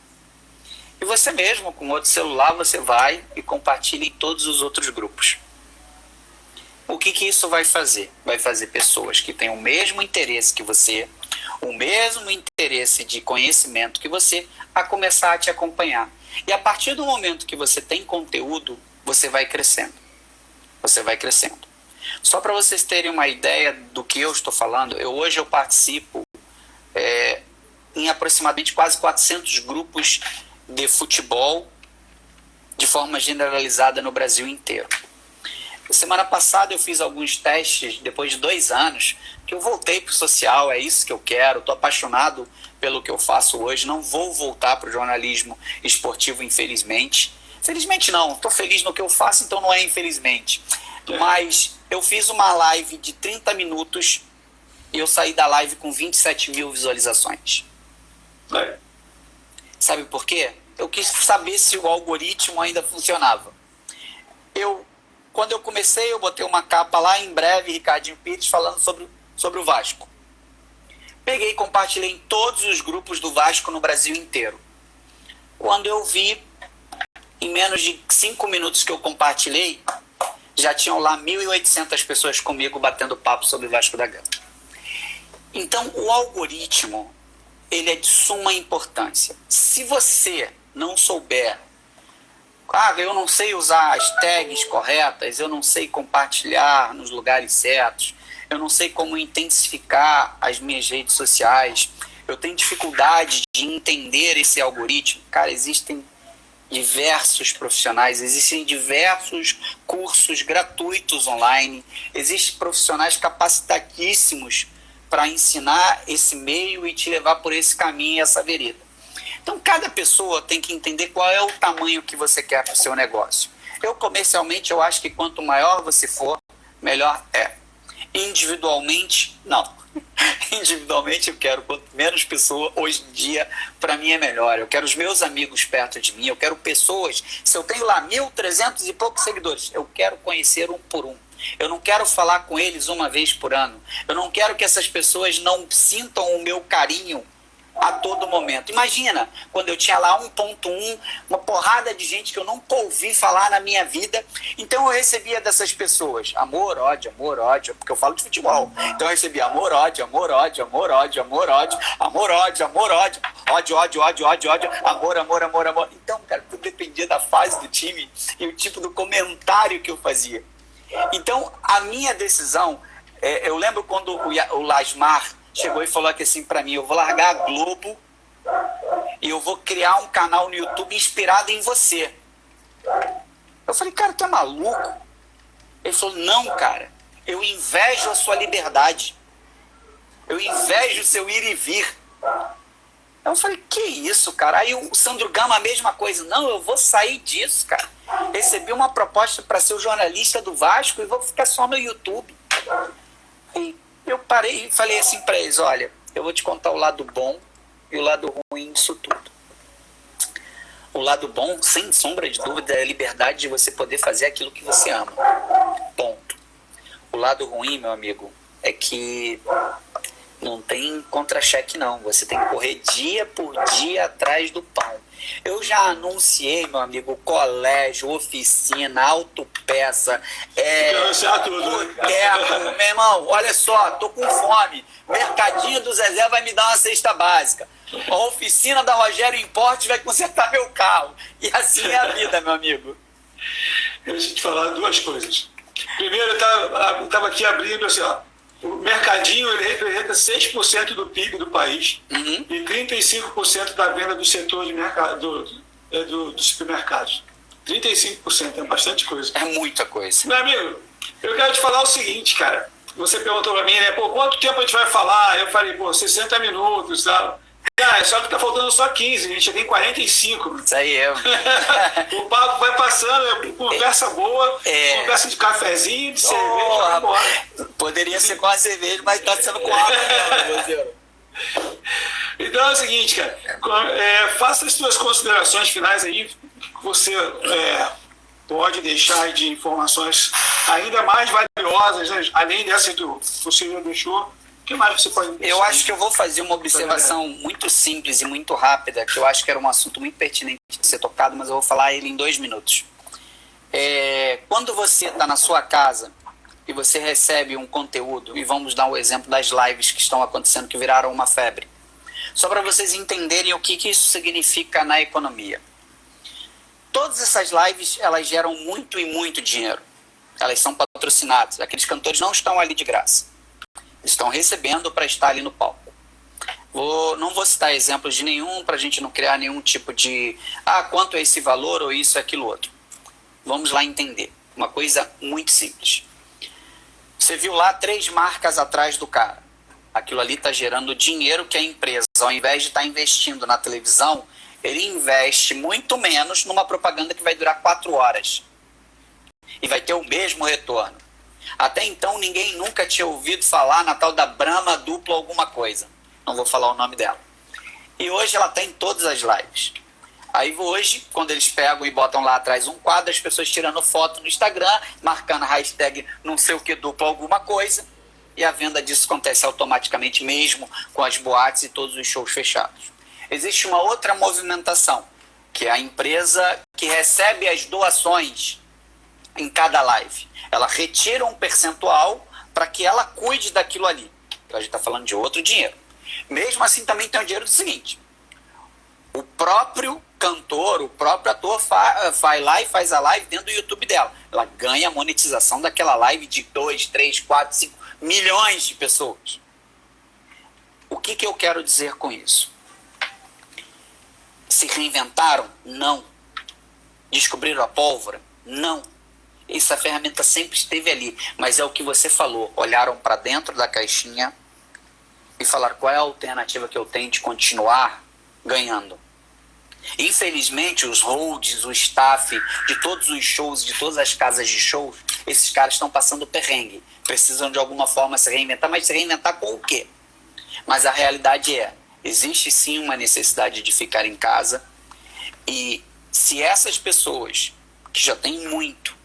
e você mesmo, com outro celular, você vai e compartilha em todos os outros grupos. O que isso vai fazer? Vai fazer pessoas que têm o mesmo interesse que você, o mesmo interesse de conhecimento que você, a começar a te acompanhar. E a partir do momento que você tem conteúdo, você vai crescendo. Você vai crescendo. Só para vocês terem uma ideia do que eu estou falando, hoje eu participo em aproximadamente quase 400 grupos de futebol de forma generalizada no Brasil inteiro. Semana passada eu fiz alguns testes, depois de 2 anos, que eu voltei para o social, é isso que eu quero, estou apaixonado pelo que eu faço hoje, não vou voltar para o jornalismo esportivo, infelizmente. Felizmente não, estou feliz no que eu faço, então não é infelizmente. Mas eu fiz uma live de 30 minutos e eu saí da live com 27 mil visualizações. Sabe por quê? Eu quis saber se o algoritmo ainda funcionava. Quando eu comecei, eu botei uma capa lá, em breve, Ricardinho Pires falando sobre o Vasco. Peguei e compartilhei em todos os grupos do Vasco no Brasil inteiro. Quando eu vi, em menos de 5 minutos que eu compartilhei, já tinham lá 1.800 pessoas comigo batendo papo sobre o Vasco da Gama. Então, o algoritmo, ele é de suma importância. Se você não souber, eu não sei usar as tags corretas, eu não sei compartilhar nos lugares certos, eu não sei como intensificar as minhas redes sociais, eu tenho dificuldade de entender esse algoritmo. Cara, existem diversos profissionais, existem diversos cursos gratuitos online, existem profissionais capacitadíssimos para ensinar esse meio e te levar por esse caminho, essa vereda. Então, cada pessoa tem que entender qual é o tamanho que você quer para o seu negócio. Comercialmente, eu acho que quanto maior você for, melhor é. Individualmente, não. Individualmente, eu quero quanto menos pessoa, hoje em dia, para mim é melhor. Eu quero os meus amigos perto de mim, eu quero pessoas. Se eu tenho lá 1.300 e poucos seguidores, eu quero conhecer um por um. Eu não quero falar com eles uma vez por ano. Eu não quero que essas pessoas não sintam o meu carinho a todo momento. Imagina, quando eu tinha lá 1.1, uma porrada de gente que eu nunca ouvi falar na minha vida, então eu recebia dessas pessoas amor, ódio, porque eu falo de futebol, então eu recebia amor, ódio, amor, ódio, amor, ódio, amor, ódio, amor, ódio, amor, ódio, ódio, ódio, ódio, ódio, ódio, amor, amor, amor, amor. Então, cara, tudo dependia da fase do time e o tipo do comentário que eu fazia. Então, a minha decisão, eu lembro quando o Lasmar chegou e falou aqui assim pra mim: eu vou largar a Globo e eu vou criar um canal no YouTube inspirado em você. Eu falei: cara, tu é maluco? Ele falou: não, cara, eu invejo a sua liberdade, eu invejo o seu ir e vir. Eu falei: que isso, cara? Aí o Sandro Gama, a mesma coisa. Não, eu vou sair disso, cara. Recebi uma proposta para ser o jornalista do Vasco e vou ficar só no YouTube. Aí eu parei e falei assim para eles: olha, eu vou te contar o lado bom e o lado ruim disso tudo. O lado bom, sem sombra de dúvida, é a liberdade de você poder fazer aquilo que você ama. Ponto. O lado ruim, meu amigo, é que não tem contra-cheque, não. Você tem que correr dia por dia atrás do pão. Eu já anunciei, meu amigo, colégio, oficina, autopeça, boteco. Meu irmão, olha só, tô com fome. Mercadinho do Zezé vai me dar uma cesta básica. A oficina da Rogério Importe vai consertar meu carro. E assim é a vida, meu amigo. Deixa eu te falar duas coisas. Primeiro, eu estava aqui abrindo assim, ó. O mercadinho ele representa 6% do PIB do país e 35% da venda do setor de mercado, dos supermercados. 35%, é bastante coisa. É muita coisa. Meu amigo, eu quero te falar o seguinte, cara. Você perguntou pra mim, né? Pô, quanto tempo a gente vai falar? Eu falei, pô, 60 minutos, tal. Ah, só que tá faltando só 15, a gente já tem 45. Isso aí é. O papo vai passando, conversa boa, conversa de cafezinho, de cerveja, vai embora. Poderia ser com a cerveja, mas tá sendo com água, meu Deus. Então é o seguinte, cara, faça as suas considerações finais aí, você pode deixar aí de informações ainda mais valiosas, né? Além dessa que você já deixou. O que mais você pode deixar? Eu acho que eu vou fazer uma observação muito simples e muito rápida, que eu acho que era um assunto muito pertinente de ser tocado, mas eu vou falar ele em 2 minutos. Quando você está na sua casa e você recebe um conteúdo, e vamos dar o exemplo das lives que estão acontecendo, que viraram uma febre, só para vocês entenderem o que isso significa na economia. Todas essas lives, elas geram muito e muito dinheiro. Elas são patrocinadas. Aqueles cantores não estão ali de graça. Estão recebendo para estar ali no palco. Não vou citar exemplos de nenhum, para a gente não criar nenhum tipo de quanto é esse valor ou isso, aquilo, outro. Vamos lá entender. Uma coisa muito simples. Você viu lá 3 marcas atrás do cara. Aquilo ali está gerando dinheiro que a empresa, ao invés de estar investindo na televisão, ele investe muito menos numa propaganda que vai durar 4 horas. E vai ter o mesmo retorno. Até então ninguém nunca tinha ouvido falar na tal da Brahma dupla alguma coisa. Não vou falar o nome dela. E hoje ela está em todas as lives. Aí hoje, quando eles pegam e botam lá atrás um quadro, as pessoas tirando foto no Instagram, marcando a hashtag não sei o que dupla alguma coisa, e a venda disso acontece automaticamente mesmo com as boates e todos os shows fechados. Existe uma outra movimentação, que é a empresa que recebe as doações em cada live. Ela retira um percentual para que ela cuide daquilo ali. Então a gente está falando de outro dinheiro. Mesmo assim também tem o dinheiro do seguinte. O próprio cantor, o próprio ator vai lá e faz a live dentro do YouTube dela. Ela ganha a monetização daquela live de 2, 3, 4, 5 milhões de pessoas. O que eu quero dizer com isso? Se reinventaram? Não. Descobriram a pólvora? Não. Essa ferramenta sempre esteve ali, mas é o que você falou. Olharam para dentro da caixinha e falaram qual é a alternativa que eu tenho de continuar ganhando. Infelizmente, os holds, o staff de todos os shows, de todas as casas de shows, esses caras estão passando perrengue. Precisam de alguma forma se reinventar, mas se reinventar com o quê? Mas a realidade existe sim uma necessidade de ficar em casa, e se essas pessoas que já têm muito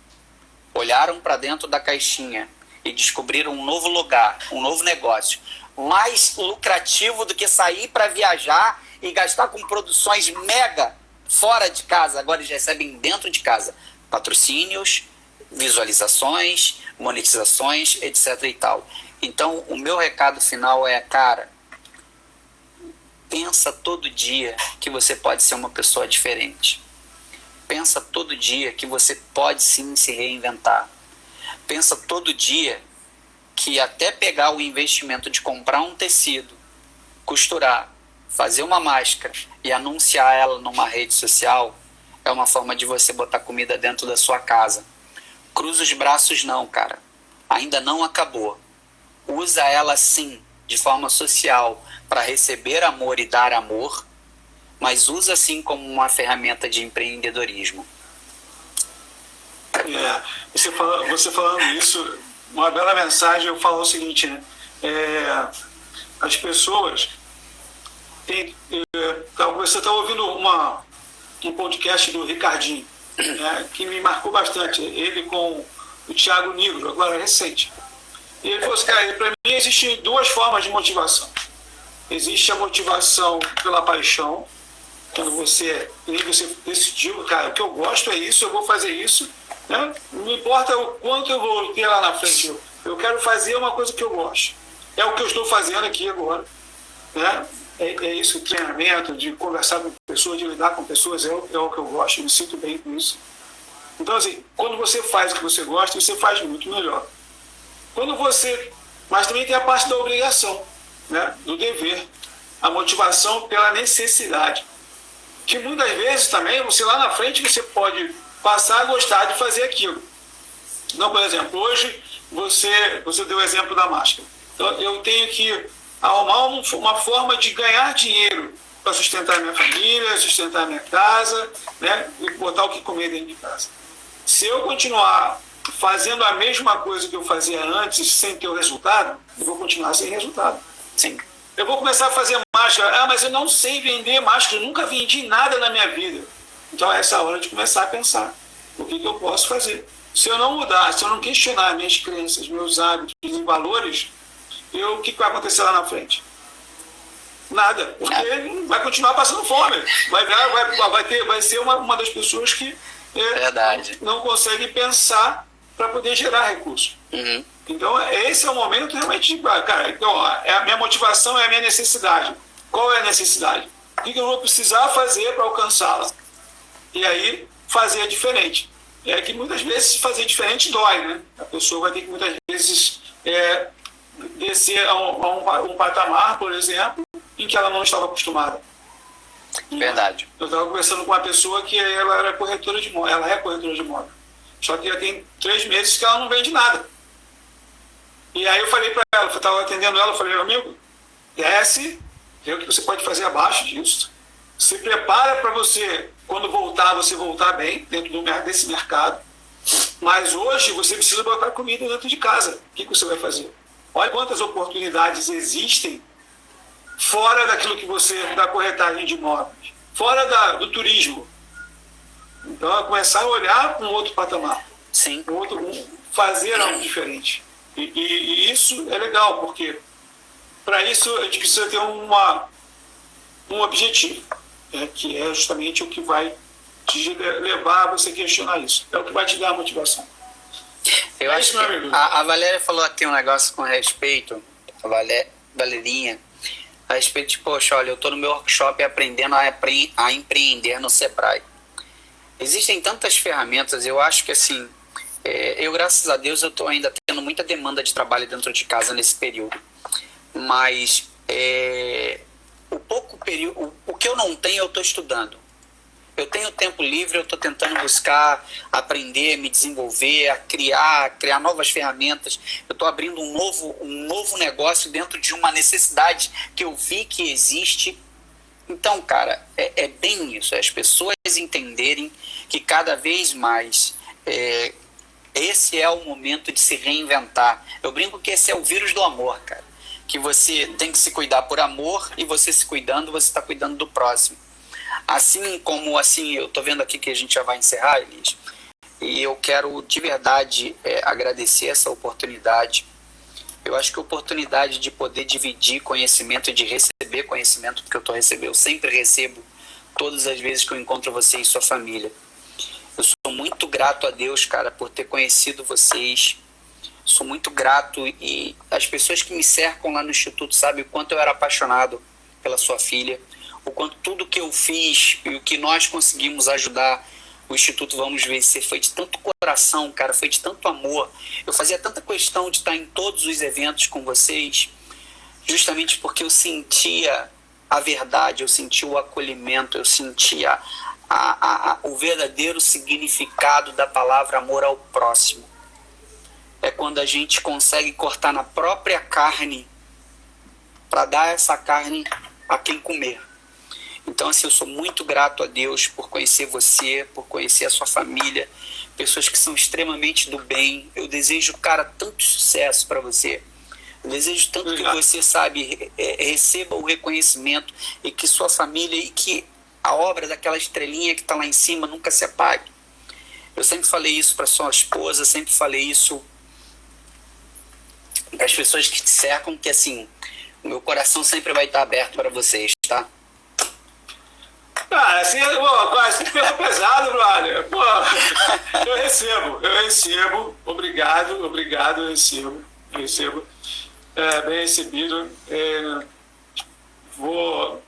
olharam para dentro da caixinha e descobriram um novo lugar, um novo negócio, mais lucrativo do que sair para viajar e gastar com produções mega fora de casa, agora eles recebem dentro de casa patrocínios, visualizações, monetizações, etc. e tal. Então, o meu recado final cara, pensa todo dia que você pode ser uma pessoa diferente. Pensa todo dia que você pode sim se reinventar. Pensa todo dia que até pegar o investimento de comprar um tecido, costurar, fazer uma máscara e anunciar ela numa rede social é uma forma de você botar comida dentro da sua casa. Cruza os braços não, cara. Ainda não acabou. Usa ela sim, de forma social, para receber amor e dar amor, mas usa assim como uma ferramenta de empreendedorismo. Você falando isso, uma bela mensagem, eu falo o seguinte, né? As pessoas você está ouvindo uma um podcast do Ricardinho, né, que me marcou bastante. Ele com o Thiago Nigro, agora recente. E ele falou assim, cara, para mim existem duas formas de motivação. Existe a motivação pela paixão, quando você decidiu, cara, o que eu gosto é isso, eu vou fazer isso, né? Não importa o quanto eu vou ter lá na frente, eu quero fazer uma coisa que eu gosto. É o que eu estou fazendo aqui agora, né? É isso, o treinamento, de conversar com pessoas, de lidar com pessoas, é o que eu gosto, eu me sinto bem com isso. Então, assim, quando você faz o que você gosta, você faz muito melhor. Mas também tem a parte da obrigação, né? Do dever, a motivação pela necessidade. Que muitas vezes também, você lá na frente, você pode passar a gostar de fazer aquilo. Então, por exemplo, hoje você deu o exemplo da máscara. Então, eu tenho que arrumar uma forma de ganhar dinheiro para sustentar minha família, sustentar minha casa, né? E botar o que comer dentro de casa. Se eu continuar fazendo a mesma coisa que eu fazia antes, sem ter o resultado, eu vou continuar sem resultado. Sim. Eu vou começar a fazer máscara. Ah, mas eu não sei vender máscara, eu nunca vendi nada na minha vida. Então, essa é a hora de começar a pensar o que eu posso fazer. Se eu não mudar, se eu não questionar minhas crenças, meus hábitos e valores, o que vai acontecer lá na frente? Nada, porque vai continuar passando fome. Vai ser uma das pessoas que não consegue pensar para poder gerar recursos. Uhum. Então, esse é o momento realmente de... Cara, então, a minha motivação é a minha necessidade. Qual é a necessidade? O que eu vou precisar fazer para alcançá-la? E aí, fazer diferente. É que muitas vezes fazer diferente dói, né? A pessoa vai ter que muitas vezes descer a um patamar, por exemplo, em que ela não estava acostumada. Verdade. Eu estava conversando com uma pessoa que ela era corretora de imóvel. Ela é corretora de imóvel. Só que já tem 3 meses que ela não vende nada. E aí eu falei para ela, eu estava atendendo ela, eu falei, amigo, desce, vê o que você pode fazer abaixo disso. Se prepara para você, quando voltar, você voltar bem dentro desse mercado. Mas hoje você precisa botar comida dentro de casa. O que você vai fazer? Olha quantas oportunidades existem fora daquilo que da corretagem de imóveis, fora do turismo. Então, é começar a olhar para um outro patamar. Sim. Fazer algo diferente. E isso é legal, porque para isso a gente precisa ter um objetivo, que é justamente o que vai te levar a você questionar isso. É o que vai te dar a motivação. Eu acho que a Valéria falou aqui um negócio com respeito, a Valerinha, a respeito de, poxa, olha, eu estou no meu workshop aprendendo a empreender no Sebrae. Existem tantas ferramentas, eu acho que assim, eu graças a Deus eu estou ainda tendo muita demanda de trabalho dentro de casa nesse período, mas o que eu não tenho eu estou estudando. Eu tenho tempo livre, eu estou tentando buscar, aprender, me desenvolver, criar novas ferramentas. Eu estou abrindo um novo negócio dentro de uma necessidade que eu vi que existe. Então, cara, é bem isso. É as pessoas entenderem que cada vez mais esse é o momento de se reinventar. Eu brinco que esse é o vírus do amor, cara. Que você tem que se cuidar por amor e você se cuidando, você está cuidando do próximo. Assim como, assim, eu tô vendo aqui que a gente já vai encerrar, Elias, e eu quero de verdade agradecer essa oportunidade. Eu acho que a oportunidade de poder dividir conhecimento e de receber conhecimento, porque eu sempre recebo todas as vezes que eu encontro você e sua família. Eu sou muito grato a Deus, cara, por ter conhecido vocês. Sou muito grato e as pessoas que me cercam lá no Instituto sabem o quanto eu era apaixonado pela sua filha. O quanto tudo que eu fiz e o que nós conseguimos ajudar o Instituto Vamos Vencer foi de tanto coração, cara, foi de tanto amor. Eu fazia tanta questão de estar em todos os eventos com vocês, justamente porque eu sentia a verdade, eu sentia o acolhimento, eu sentia o verdadeiro significado da palavra amor ao próximo. É quando a gente consegue cortar na própria carne para dar essa carne a quem comer. Então, assim, eu sou muito grato a Deus por conhecer você, por conhecer a sua família, pessoas que são extremamente do bem. Eu desejo, cara, tanto sucesso para você. Eu desejo tanto que você, sabe, receba o reconhecimento e que sua família e que A obra daquela estrelinha que está lá em cima nunca se apague. Eu sempre falei isso para sua esposa, sempre falei isso para as pessoas que te cercam, que assim, o meu coração sempre vai estar aberto para vocês, tá? Cara, assim, quase pegou pesado, brother. Pô, eu recebo. Obrigado, eu recebo. Bem recebido. Vou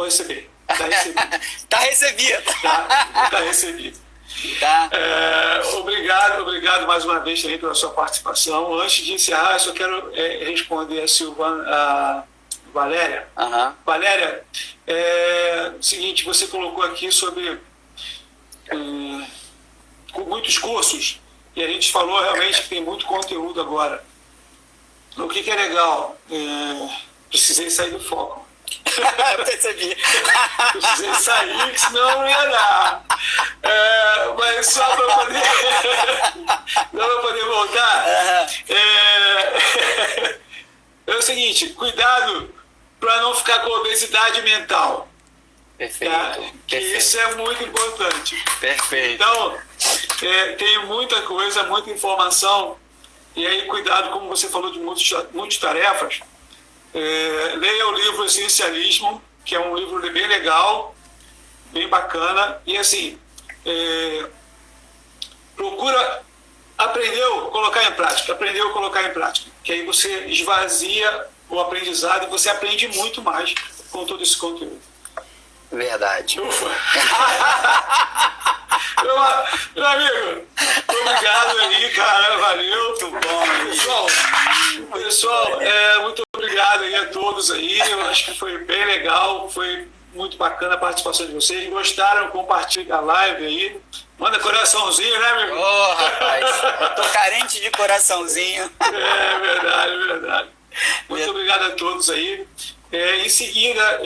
receber. Tá recebido. Tá recebido. Tá recebido. Tá. Obrigado mais uma vez também pela sua participação. Antes de encerrar, eu só quero responder a Valéria. Uhum. Valéria, seguinte, você colocou aqui sobre com muitos cursos, e a gente falou realmente que tem muito conteúdo agora. O que é legal? Precisei sair do foco. Eu percebi. Precisei sair, senão não ia dar. Mas só para poder voltar, é o seguinte, cuidado para não ficar com obesidade mental. Perfeito. Tá? Que isso é muito importante. Perfeito. Então, tem muita coisa, muita informação, e aí cuidado, como você falou de multitarefas, leia o livro Essencialismo, que é um livro bem legal, bem bacana, e assim, procura aprendeu colocar em prática, que aí você esvazia o aprendizado e você aprende muito mais com todo esse conteúdo. Verdade. Ufa. Meu amigo, obrigado aí, cara, valeu. Muito bom, pessoal, muito obrigado aí a todos aí, eu acho que foi bem legal, foi muito bacana a participação de vocês. Gostaram? Compartilha a live aí. Manda coraçãozinho, né, meu irmão? Ô, rapaz, eu tô carente de coraçãozinho. Verdade. Muito obrigado a todos aí. Em seguida,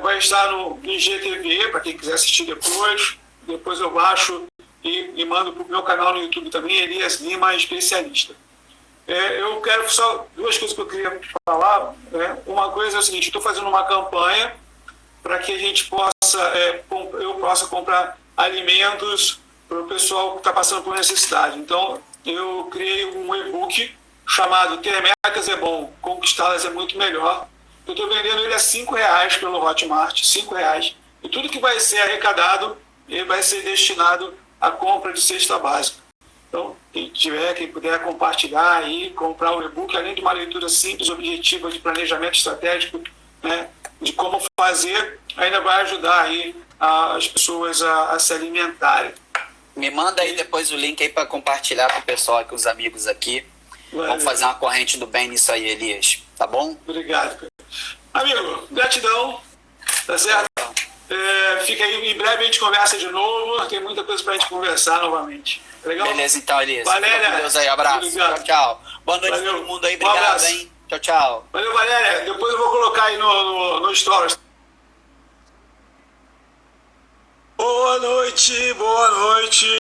vai estar no IGTV, para quem quiser assistir depois. Depois eu baixo e mando para o meu canal no YouTube também, Elias Lima, especialista. Eu quero só duas coisas que eu queria falar. Uma coisa é o seguinte, estou fazendo uma campanha para que a gente eu possa comprar alimentos para o pessoal que está passando por necessidade. Então, eu criei um e-book chamado Ter Metas é Bom, Conquistá-las é Muito Melhor. Eu estou vendendo ele a R$5 pelo Hotmart, R$5. E tudo que vai ser arrecadado, ele vai ser destinado à compra de cesta básica. Então, quem puder compartilhar aí, comprar o e-book, além de uma leitura simples, objetiva de planejamento estratégico, né, de como fazer, ainda vai ajudar aí as pessoas a se alimentarem. Me manda aí depois o link aí para compartilhar com o pessoal, com os amigos aqui. Valeu. Vamos fazer uma corrente do bem nisso aí, Elias. Tá bom? Obrigado. Amigo, gratidão. Tá certo? Fica aí, em breve a gente conversa de novo. Tem muita coisa pra gente conversar novamente. Legal? Beleza, então, Elias. Valéria. Fica com Deus aí. Abraço. Tchau. Boa noite a todo mundo aí. Obrigado, hein? Tchau. Valeu, Valéria. Depois eu vou colocar aí no Stories. Boa noite.